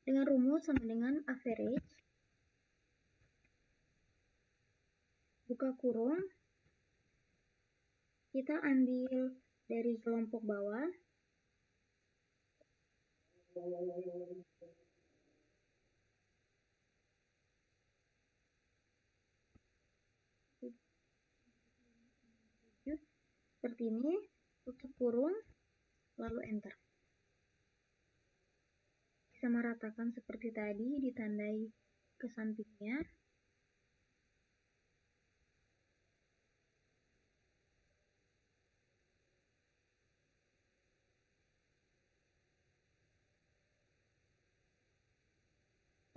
dengan rumus sama dengan average, buka kurung, kita ambil dari kelompok bawah, seperti ini, tutup kurung, lalu enter. Disamaratakan seperti tadi, ditandai ke sampingnya.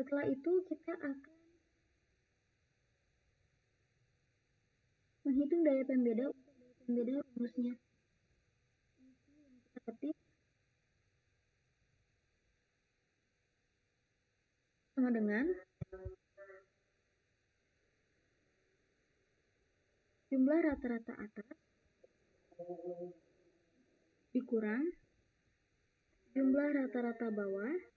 Setelah itu kita akan menghitung daya pembeda rumusnya. Kita ketik sama dengan jumlah rata-rata atas dikurang jumlah rata-rata bawah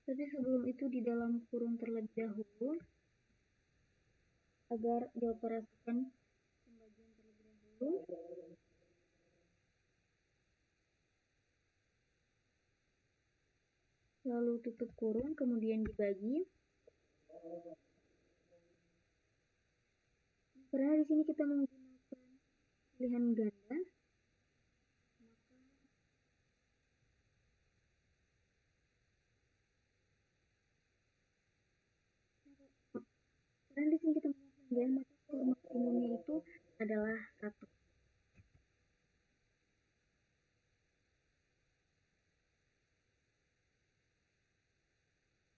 tapi sebelum itu di dalam kurung terlebih dahulu agar dioperasikan pembagian terlebih dahulu. Lalu tutup kurung, kemudian dibagi. Karena di sini kita menggunakan pilihan ganda, maka skor maksimumnya itu adalah 1.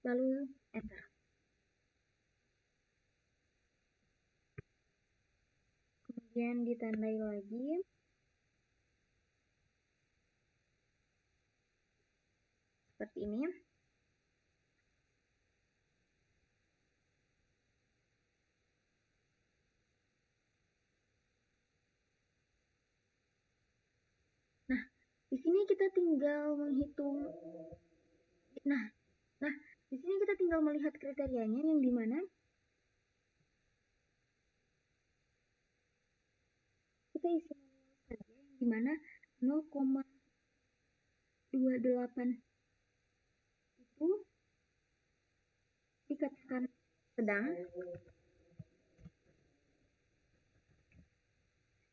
Lalu enter. Kemudian ditandai lagi. Seperti ini. Nah, di sini kita tinggal menghitung. Nah, di sini kita tinggal melihat kriterianya yang dimana kita isi manual saja, yang dimana 0,28 itu dikatakan sedang,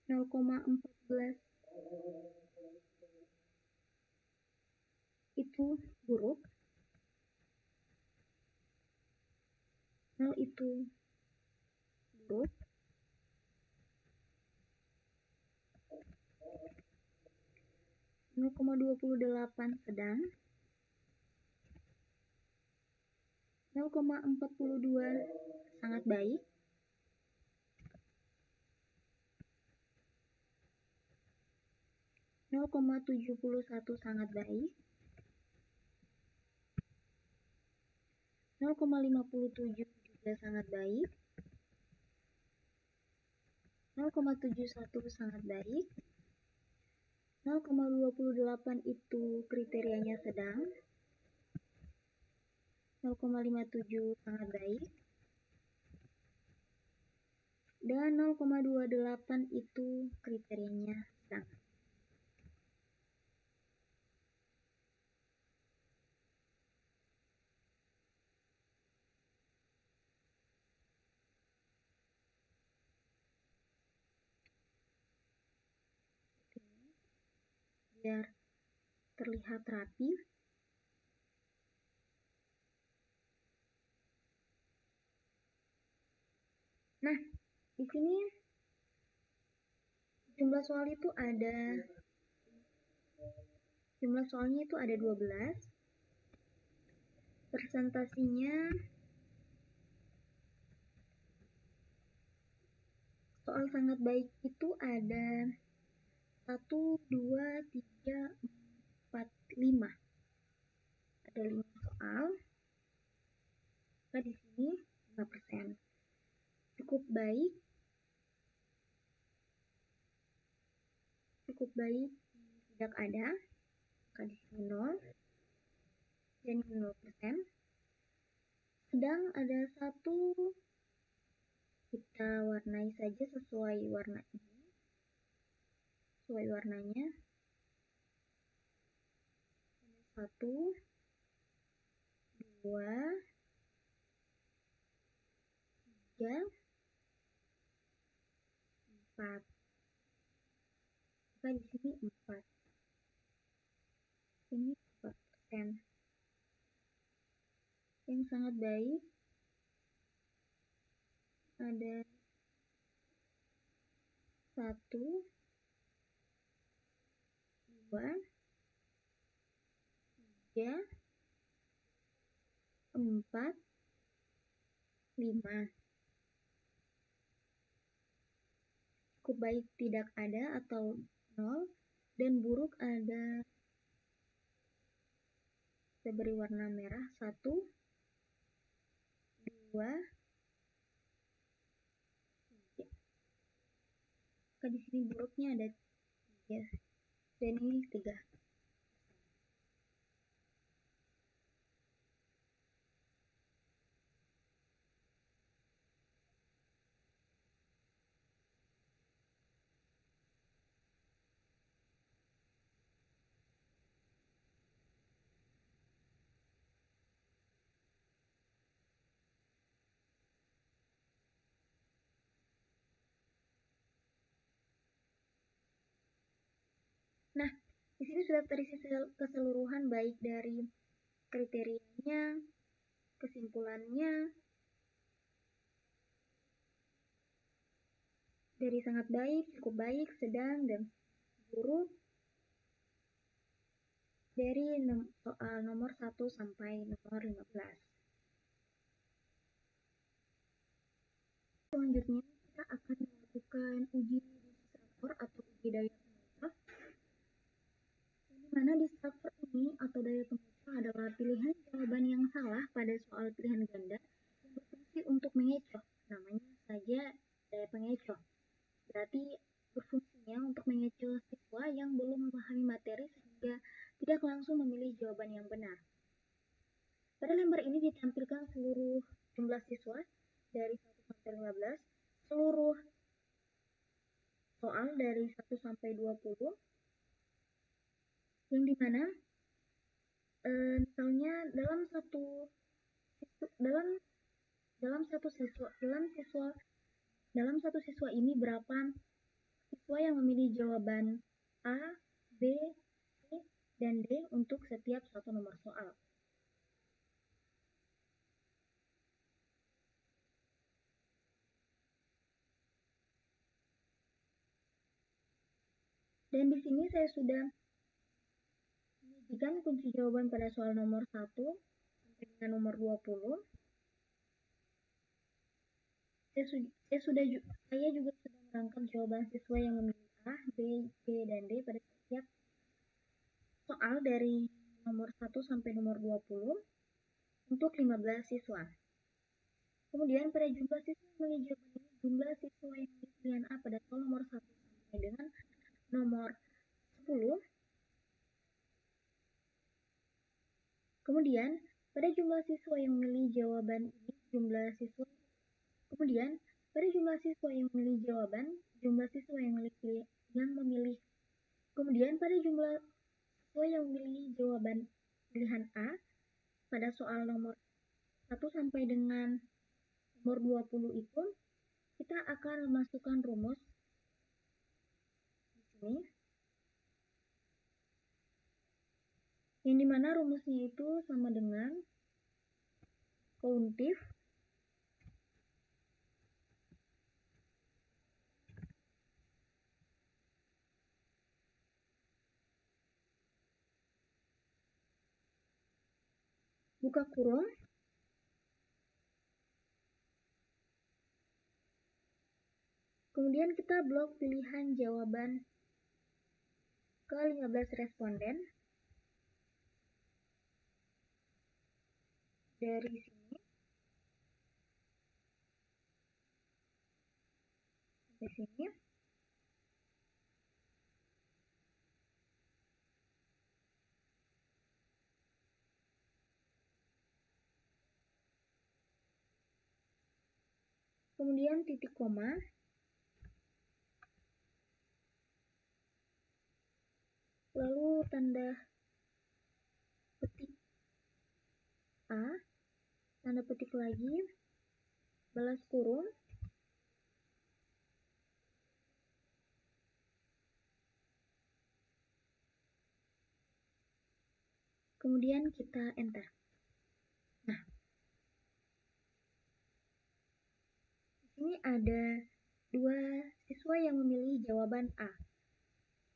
0,14 itu buruk, 0 itu buruk, 0,28 sedang, 0,42 sangat baik, 0,71 sangat baik, 0,57 juga sangat baik, 0,71 sangat baik, 0,28 itu kriterianya sedang, 0,57 sangat baik, dan 0,28 itu kriterianya sedang. Biar terlihat rapi, nah di sini jumlah soalnya itu ada 12, presentasinya soal sangat baik itu ada 1, 2, 3, 4, 5. Ada 5 soal. Maka di sini 5%. Cukup baik tidak ada. Maka di sini 0. Dan 0%. Sedang ada 1, kita warnai saja sesuai warna ini. Sesuai warnanya. 1, 2, 3, 4. Maka di sini 4. Ini 4%. Yang sangat baik ada 1, 2, 3, 4, 5. Cukup baik tidak ada atau 0, dan buruk ada, kita beri warna merah, 1, 2, 3. Maka di sini buruknya ada 3, dan ini 3. Nah, di sini sudah terisi keseluruhan baik dari kriterianya, kesimpulannya, dari sangat baik, cukup baik, sedang, dan buruk, dari soal nomor 1 sampai nomor 15. Selanjutnya kita akan melakukan uji disruptor atau uji daya pemecah, di mana disruptor ini atau daya pemecah adalah pilihan jawaban yang salah pada soal pilihan ganda yang berfungsi untuk mengecoh. Namanya saja daya pengecoh. Berarti berfungsinya untuk mengecoh siswa yang belum memahami materi sehingga tidak langsung memilih jawaban yang benar. Pada lembar ini ditampilkan seluruh jumlah siswa dari 1 sampai 15, seluruh soal dari 1 sampai 20, yang dimana misalnya dalam satu siswa ini berapa siswa yang memilih jawaban A, B, C, dan D untuk setiap satu nomor soal. Dan di sini saya sudah menyajikan kunci jawaban pada soal nomor 1 sampai dengan nomor 20. Saya juga sudah merangkum jawaban siswa yang memilih A, B, C, dan D pada setiap soal dari nomor 1 sampai nomor 20 untuk 15 siswa. Kemudian pada jumlah siswa yang memilih jawaban ini, jumlah siswa yang memilih pilihan A pada soal nomor 1 sampai dengan nomor 10. Kemudian pada jumlah siswa yang memilih jawaban ini, jumlah siswa yang memilih jawaban, jumlah siswa yang memilih kemudian pada jumlah siswa yang memilih jawaban pilihan A pada soal nomor 1 sampai dengan nomor 20 itu, kita akan memasukkan rumus di sini, yang dimana rumusnya itu sama dengan kauntif buka kurung kemudian kita blok pilihan jawaban ke 15 responden dari sini sampai sini. Kemudian titik koma, lalu tanda petik A, tanda petik lagi, balas kurung, kemudian kita enter. Nah, di sini ada 2 siswa yang memilih jawaban A.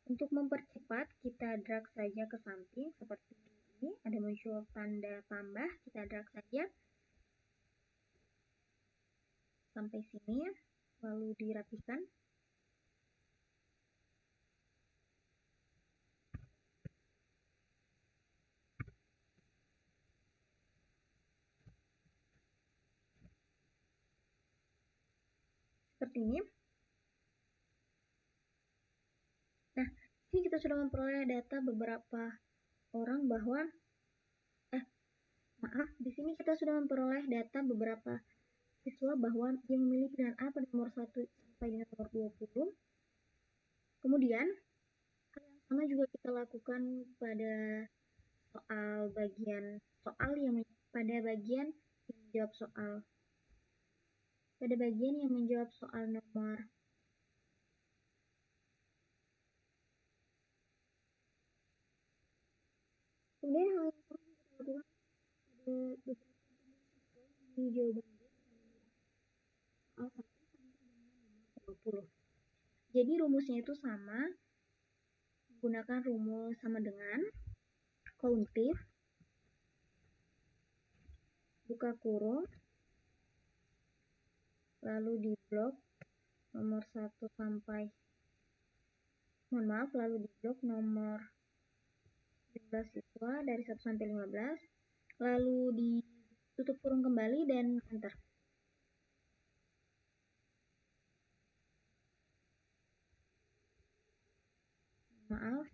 Untuk mempercepat, kita drag saja ke samping seperti ini, ada muncul tanda tambah, kita drag saja sampai sini, lalu dirapikan. Seperti ini. Nah, ini kita sudah memperoleh data beberapa orang bahwa di sini kita sudah memperoleh data beberapa siswa bahwa yang memilih pilihan A pada nomor 1 sampai dengan nomor 20. Kemudian, hal yang sama juga kita lakukan pada bagian yang menjawab soal nomor kemudian hal yang sama kita lakukan pada beberapa di jawaban soal 1 sampai dengan nomor 20. Jadi rumusnya itu sama, menggunakan rumus sama dengan kauntif buka kurung lalu di blok nomor 1 sampai lalu di blok nomor 15 siswa dari 1 sampai 15, lalu ditutup kurung kembali dan enter. Maaf.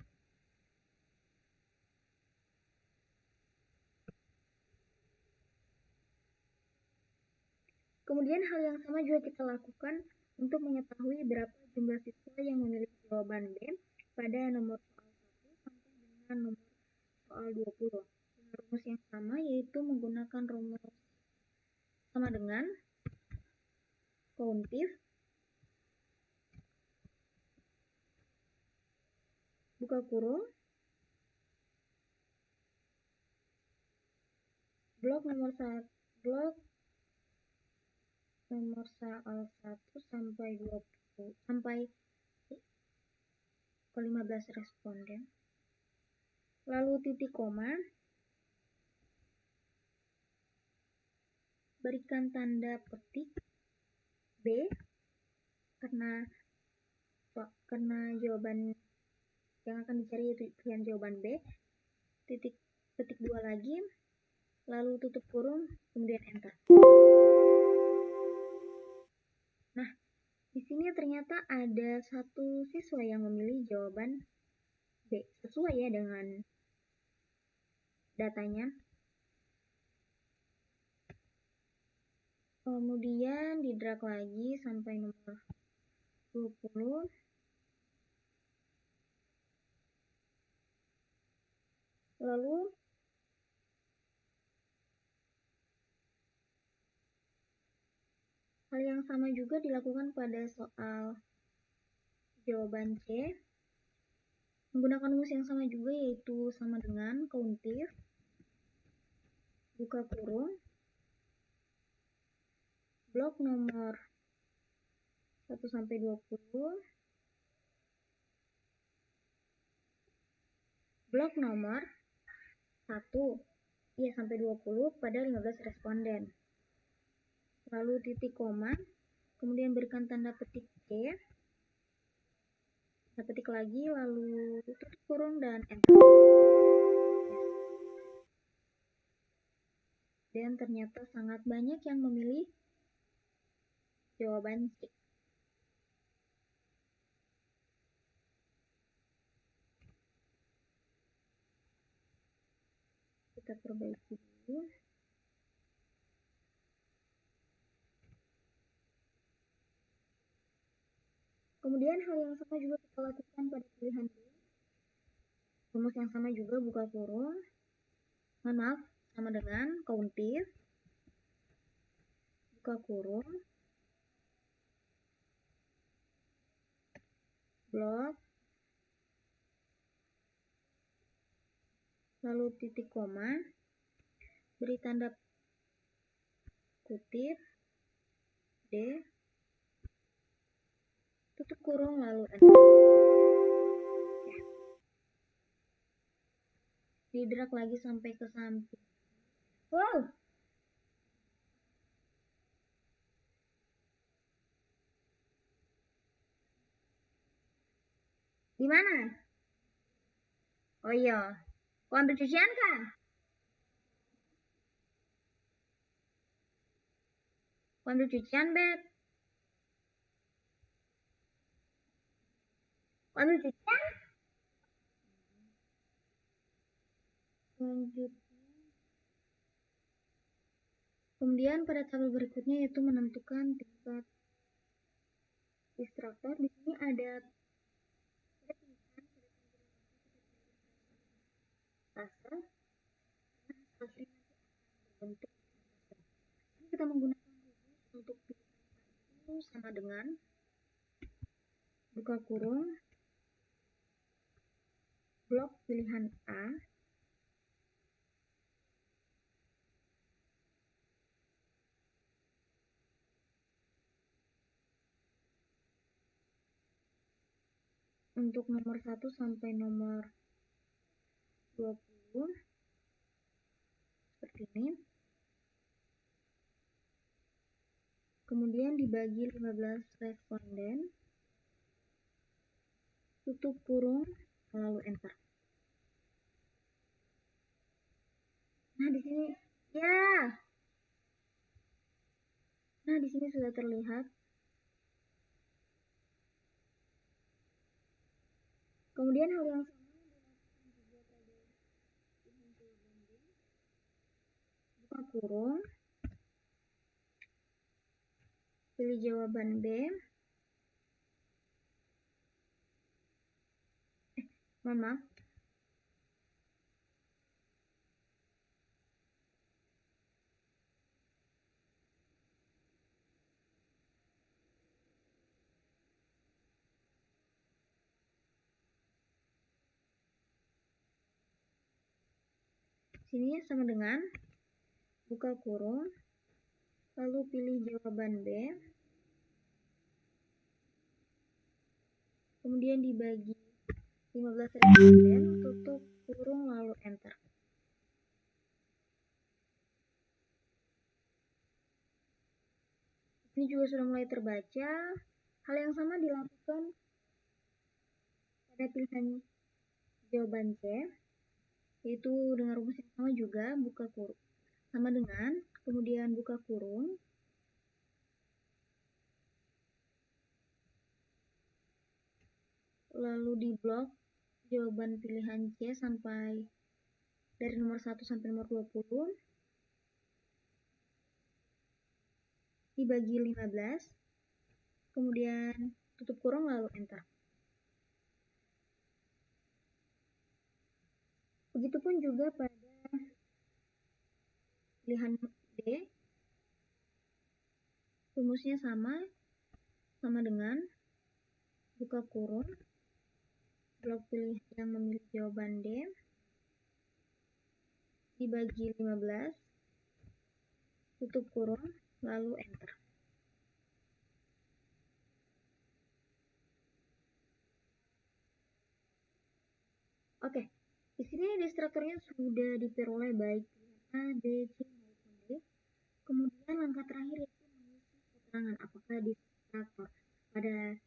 Kemudian hal yang sama juga kita lakukan untuk mengetahui berapa jumlah siswa yang memiliki jawaban B pada nomor soal 1 sampai dengan nomor soal 20. Dengan rumus yang sama, yaitu menggunakan rumus sama dengan kauntif buka kurung blok nomor 1 soal 1 sampai 20 sampai ke 15 responden. Lalu titik koma, berikan tanda petik B karena jawaban yang akan dicari yaitu pilihan jawaban B. Petik 2 lagi, lalu tutup kurung, kemudian enter. Nah, di sini ternyata ada satu siswa yang memilih jawaban B, sesuai ya dengan datanya. Kemudian di drag lagi sampai nomor 20. Lalu hal yang sama juga dilakukan pada soal jawaban C. Menggunakan rumus yang sama juga, yaitu sama dengan countif, buka kurung, blok nomor 1 sampai 20, blok nomor 1 sampai 20 pada 15 responden. Lalu titik koma, kemudian berikan tanda petik C, tanda petik lagi, lalu tutup kurung dan enter. Yes. Dan ternyata sangat banyak yang memilih jawaban C. Kita perbaiki dulu. Kemudian hal yang sama juga kita lakukan pada pilihan B. Rumus yang sama juga, buka kurung, sama dengan countif, buka kurung, blok, lalu titik koma, beri tanda kutip D, tutup kurung, lalu enter. Ya. Di drag lagi sampai ke samping. Wow! Di mana? Oh iya, kau ambil cucian kan? Kau ambil cucian, Beb? Kau ambil cucian? Lanjut. Kemudian pada tabel berikutnya yaitu menentukan tingkat instruktur. Di sini ada rasa bentuk. Kita menggunakan rumus untuk pilihan itu sama dengan buka kurung, blok pilihan A, untuk nomor 1 sampai nomor 20 seperti ini. Kemudian dibagi 15 responden, tutup kurung, lalu enter. Nah, di sini di sini sudah terlihat. Kemudian hal yang sama dilakukan juga pada pilihan jawaban B. Buka kurung, pilih jawaban B. Mohon maaf. Sini sama dengan buka kurung, lalu pilih jawaban B, kemudian dibagi 15.000%, tutup kurung, lalu enter. Ini juga sudah mulai terbaca. Hal yang sama dilakukan pada pilihan jawaban C, yaitu dengan rumus yang sama juga, buka kurung sama dengan, kemudian buka kurung, lalu di blok jawaban pilihan C sampai dari nomor 1 sampai nomor 20, dibagi 15, kemudian tutup kurung, lalu enter. Begitupun juga pada pilihan D, rumusnya sama dengan buka kurung, blok pilih yang memilih jawaban D, dibagi 15, tutup kurung, lalu enter. Oke, di sini destrukturnya sudah diperoleh baik A, B, C maupun D. Kemudian langkah terakhir yaitu mengisi keterangan apakah destruktur pada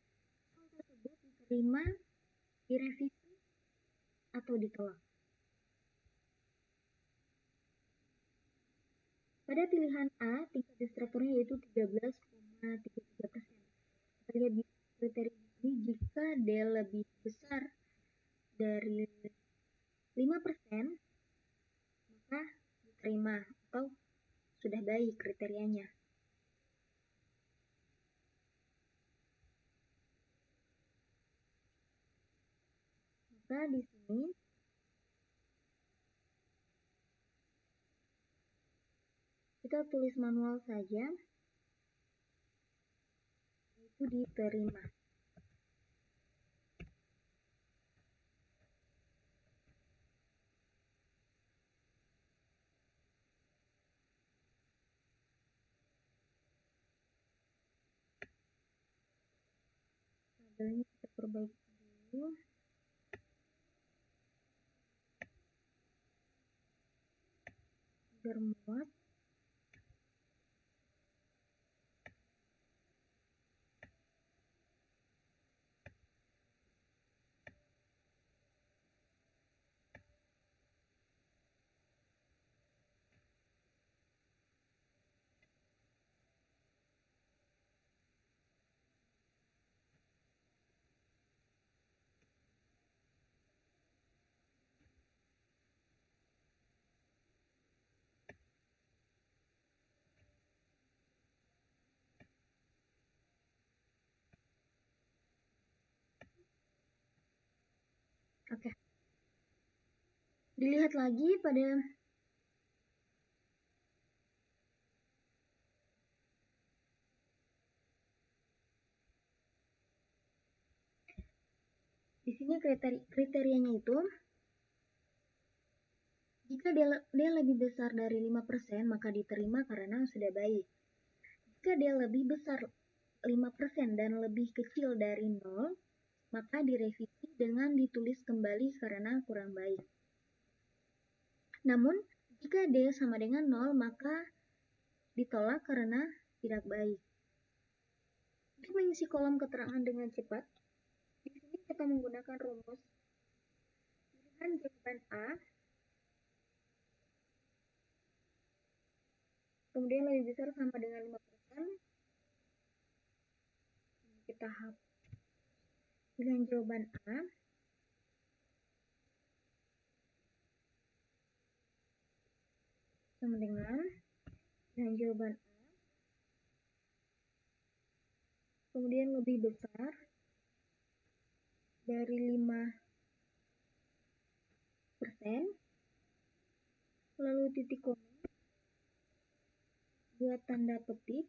hal tersebut diterima, direvisi, atau ditolak. Pada pilihan A, tingkat destrukturnya yaitu 13,33%. Kita lihat di kriteria ini, jika D lebih besar dari 5%, maka diterima atau sudah baik kriterianya. Maka di sini kita tulis manual saja, yaitu diterima. Tabelnya kita perbaiki dulu. Agar muat. Oke. Dilihat lagi pada di sini kriterianya itu, jika dia lebih besar dari 5%, maka diterima karena sudah baik. Jika dia lebih besar 5% dan lebih kecil dari 0, maka direvisi dengan ditulis kembali karena kurang baik. Namun, jika D sama dengan 0, maka ditolak karena tidak baik. Untuk mengisi kolom keterangan dengan cepat, di sini kita menggunakan rumus pilihan jawaban A, kemudian lebih besar sama dengan 5%, kita hapus pilihan jawaban A, sama dengan pilihan jawaban A, kemudian lebih besar dari 5%, lalu titik koma, buat tanda petik,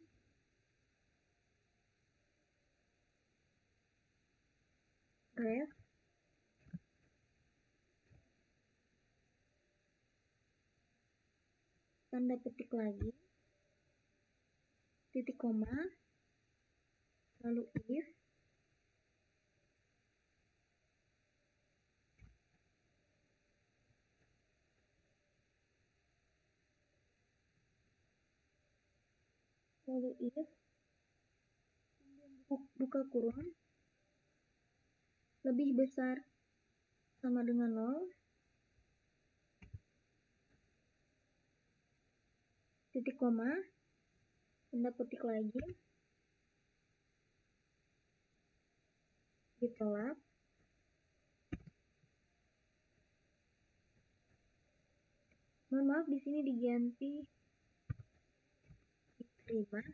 ref, tanda petik lagi, titik koma, lalu if, buka kurung, lebih besar sama dengan 0, titik koma, tanda petik lagi, ditolak, mohon maaf di sini diganti diterima,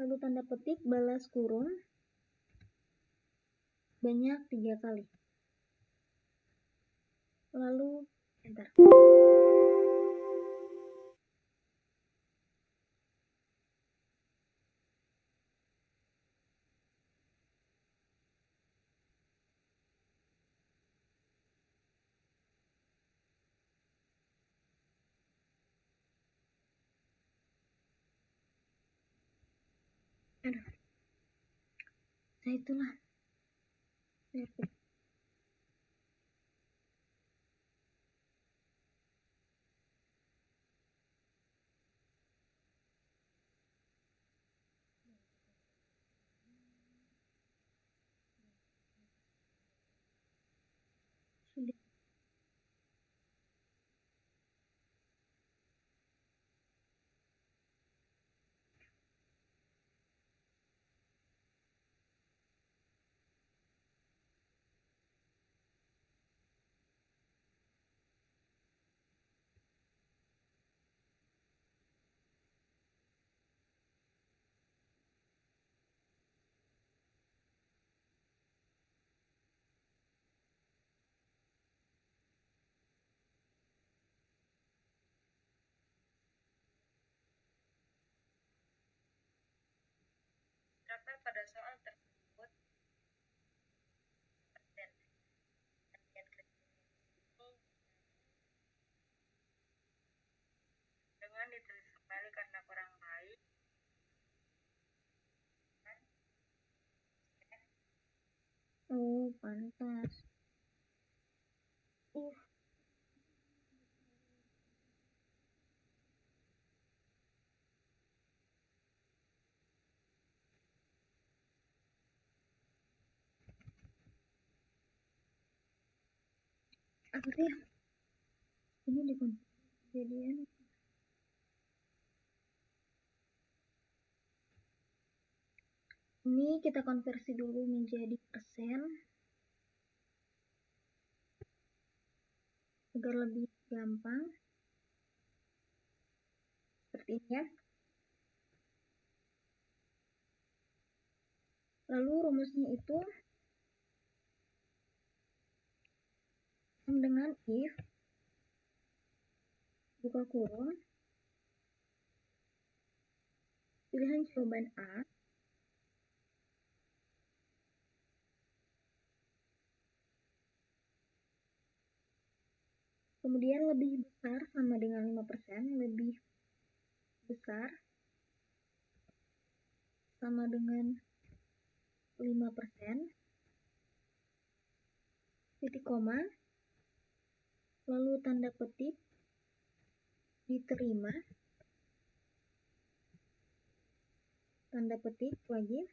lalu tanda petik balas kurung banyak 3 kali, lalu enter. Aduh, nah itulah sudah. Terdapat pada soal tersebut dan bagian kerja ini dengan ditulis kembali karena kurang baik dan Oh, pantas. Apa sih? Ini di kejadian. Ini kita konversi dulu menjadi persen agar lebih gampang. Seperti ini ya. Lalu rumusnya itu sama dengan if, buka kurung, pilihan jawaban A, kemudian lebih besar sama dengan 5%, lebih besar sama dengan 5%, titik koma, lalu tanda petik, diterima, tanda petik lagi,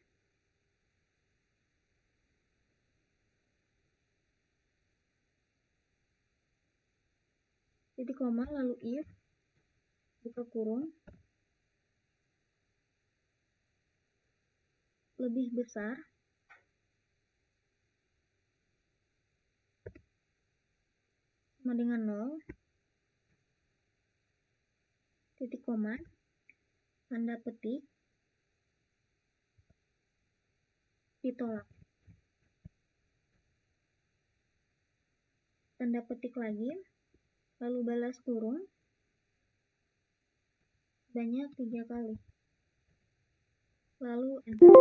titik koma, lalu if, buka kurung, lebih besar sama dengan 0, titik koma, tanda petik, ditolak, tanda petik lagi, lalu balas kurung banyak 3 kali, lalu enter.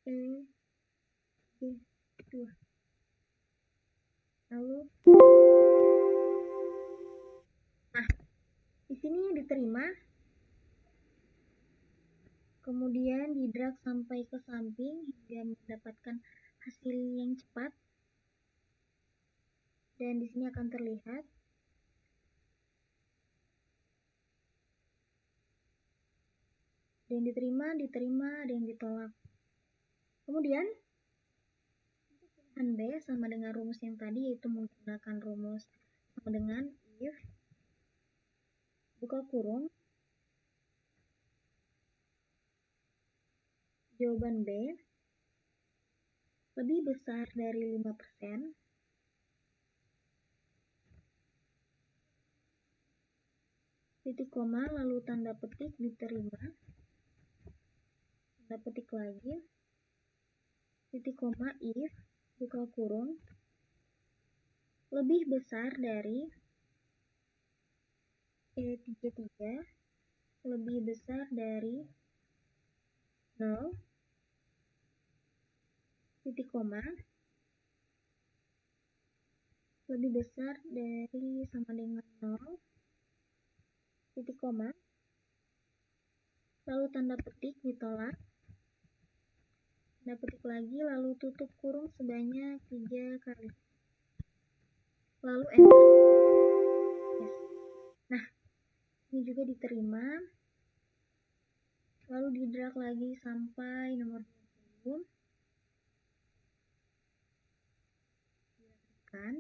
E, G, 2. Lalu, nah, di sini diterima, kemudian di-drag sampai ke samping hingga mendapatkan hasil yang cepat. Dan di sini akan terlihat ada yang diterima, ada yang ditolak. Kemudian pilihan B sama dengan rumus yang tadi, yaitu menggunakan rumus sama dengan if buka kurung jawaban B lebih besar dari 5%, titik koma, lalu tanda petik diterima, tanda petik lagi, titik koma, if buka kurung lebih besar dari E33, lebih besar dari 0, titik koma, lebih besar dari sama dengan 0, titik koma, lalu tanda petik ditolak, tanda petik lagi, lalu tutup kurung sebanyak 3 kali, lalu enter. Yes. Nah, ini juga diterima, lalu di-drag lagi sampai nomor 20, dilakukan.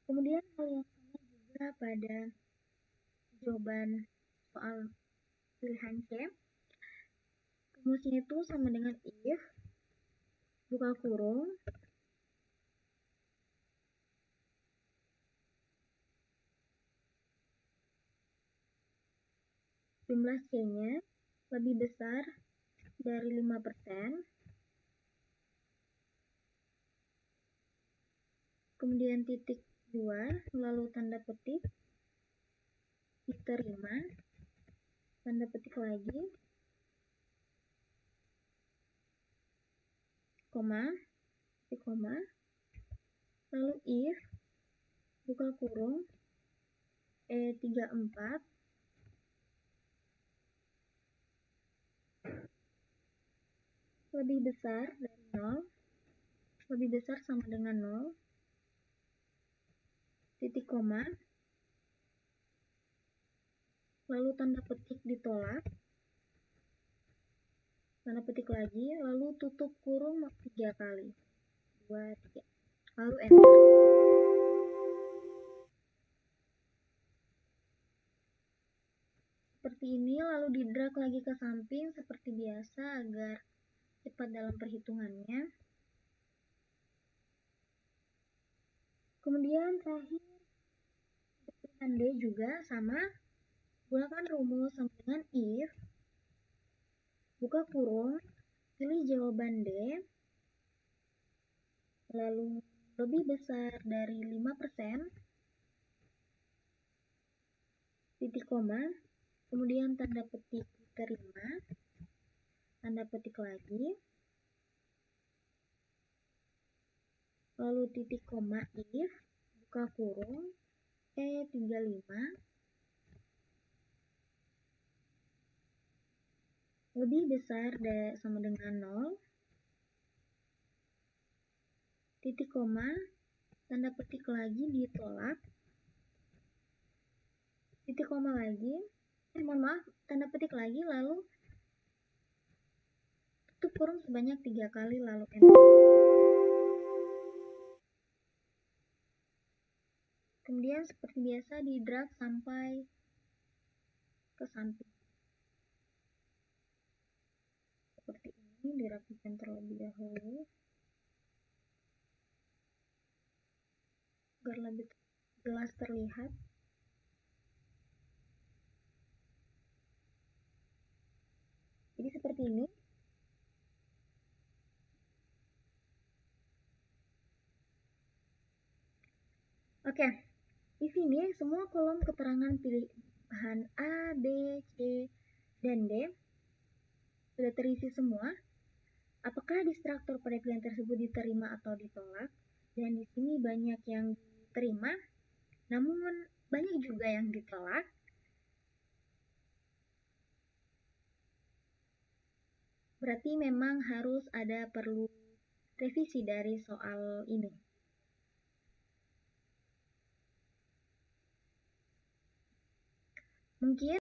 Kemudian hal yang sama juga pada jawaban soal pilihan C. Rumusnya itu sama dengan if buka kurung jumlah C-nya lebih besar dari 5%, kemudian titik 2, lalu tanda petik diterima, tanda petik lagi, koma, titik koma, lalu if buka kurung E34 lebih besar dari 0, lebih besar sama dengan 0, titik koma, lalu tanda petik ditolak, tanda petik lagi, lalu tutup kurung 3 kali, 2, 3, lalu enter. Seperti ini, lalu di-drag lagi ke samping seperti biasa agar cepat dalam perhitungannya. Kemudian terakhir, pilihan D juga sama, gunakan rumus sama dengan if buka kurung, pilih jawaban D, lalu lebih besar dari 5%, titik koma, kemudian tanda petik diterima, tanda petik lagi, lalu titik koma if buka kurung E35 lebih besar sama dengan 0, titik koma, tanda petik lagi ditolak, titik koma lagi, mohon maaf, tanda petik lagi, lalu tutup kurung sebanyak 3 kali, lalu enter. Kemudian seperti biasa di-drag sampai ke samping. Seperti ini, dirapikan terlebih dahulu agar lebih jelas terlihat. Jadi seperti ini. Oke, di sini semua kolom keterangan pilihan A, B, C, dan D sudah terisi semua. Apakah distraktor pada pilihan tersebut diterima atau ditolak? Dan di sini banyak yang diterima, namun banyak juga yang ditolak. Berarti memang harus ada perlu revisi dari soal ini. Mungkin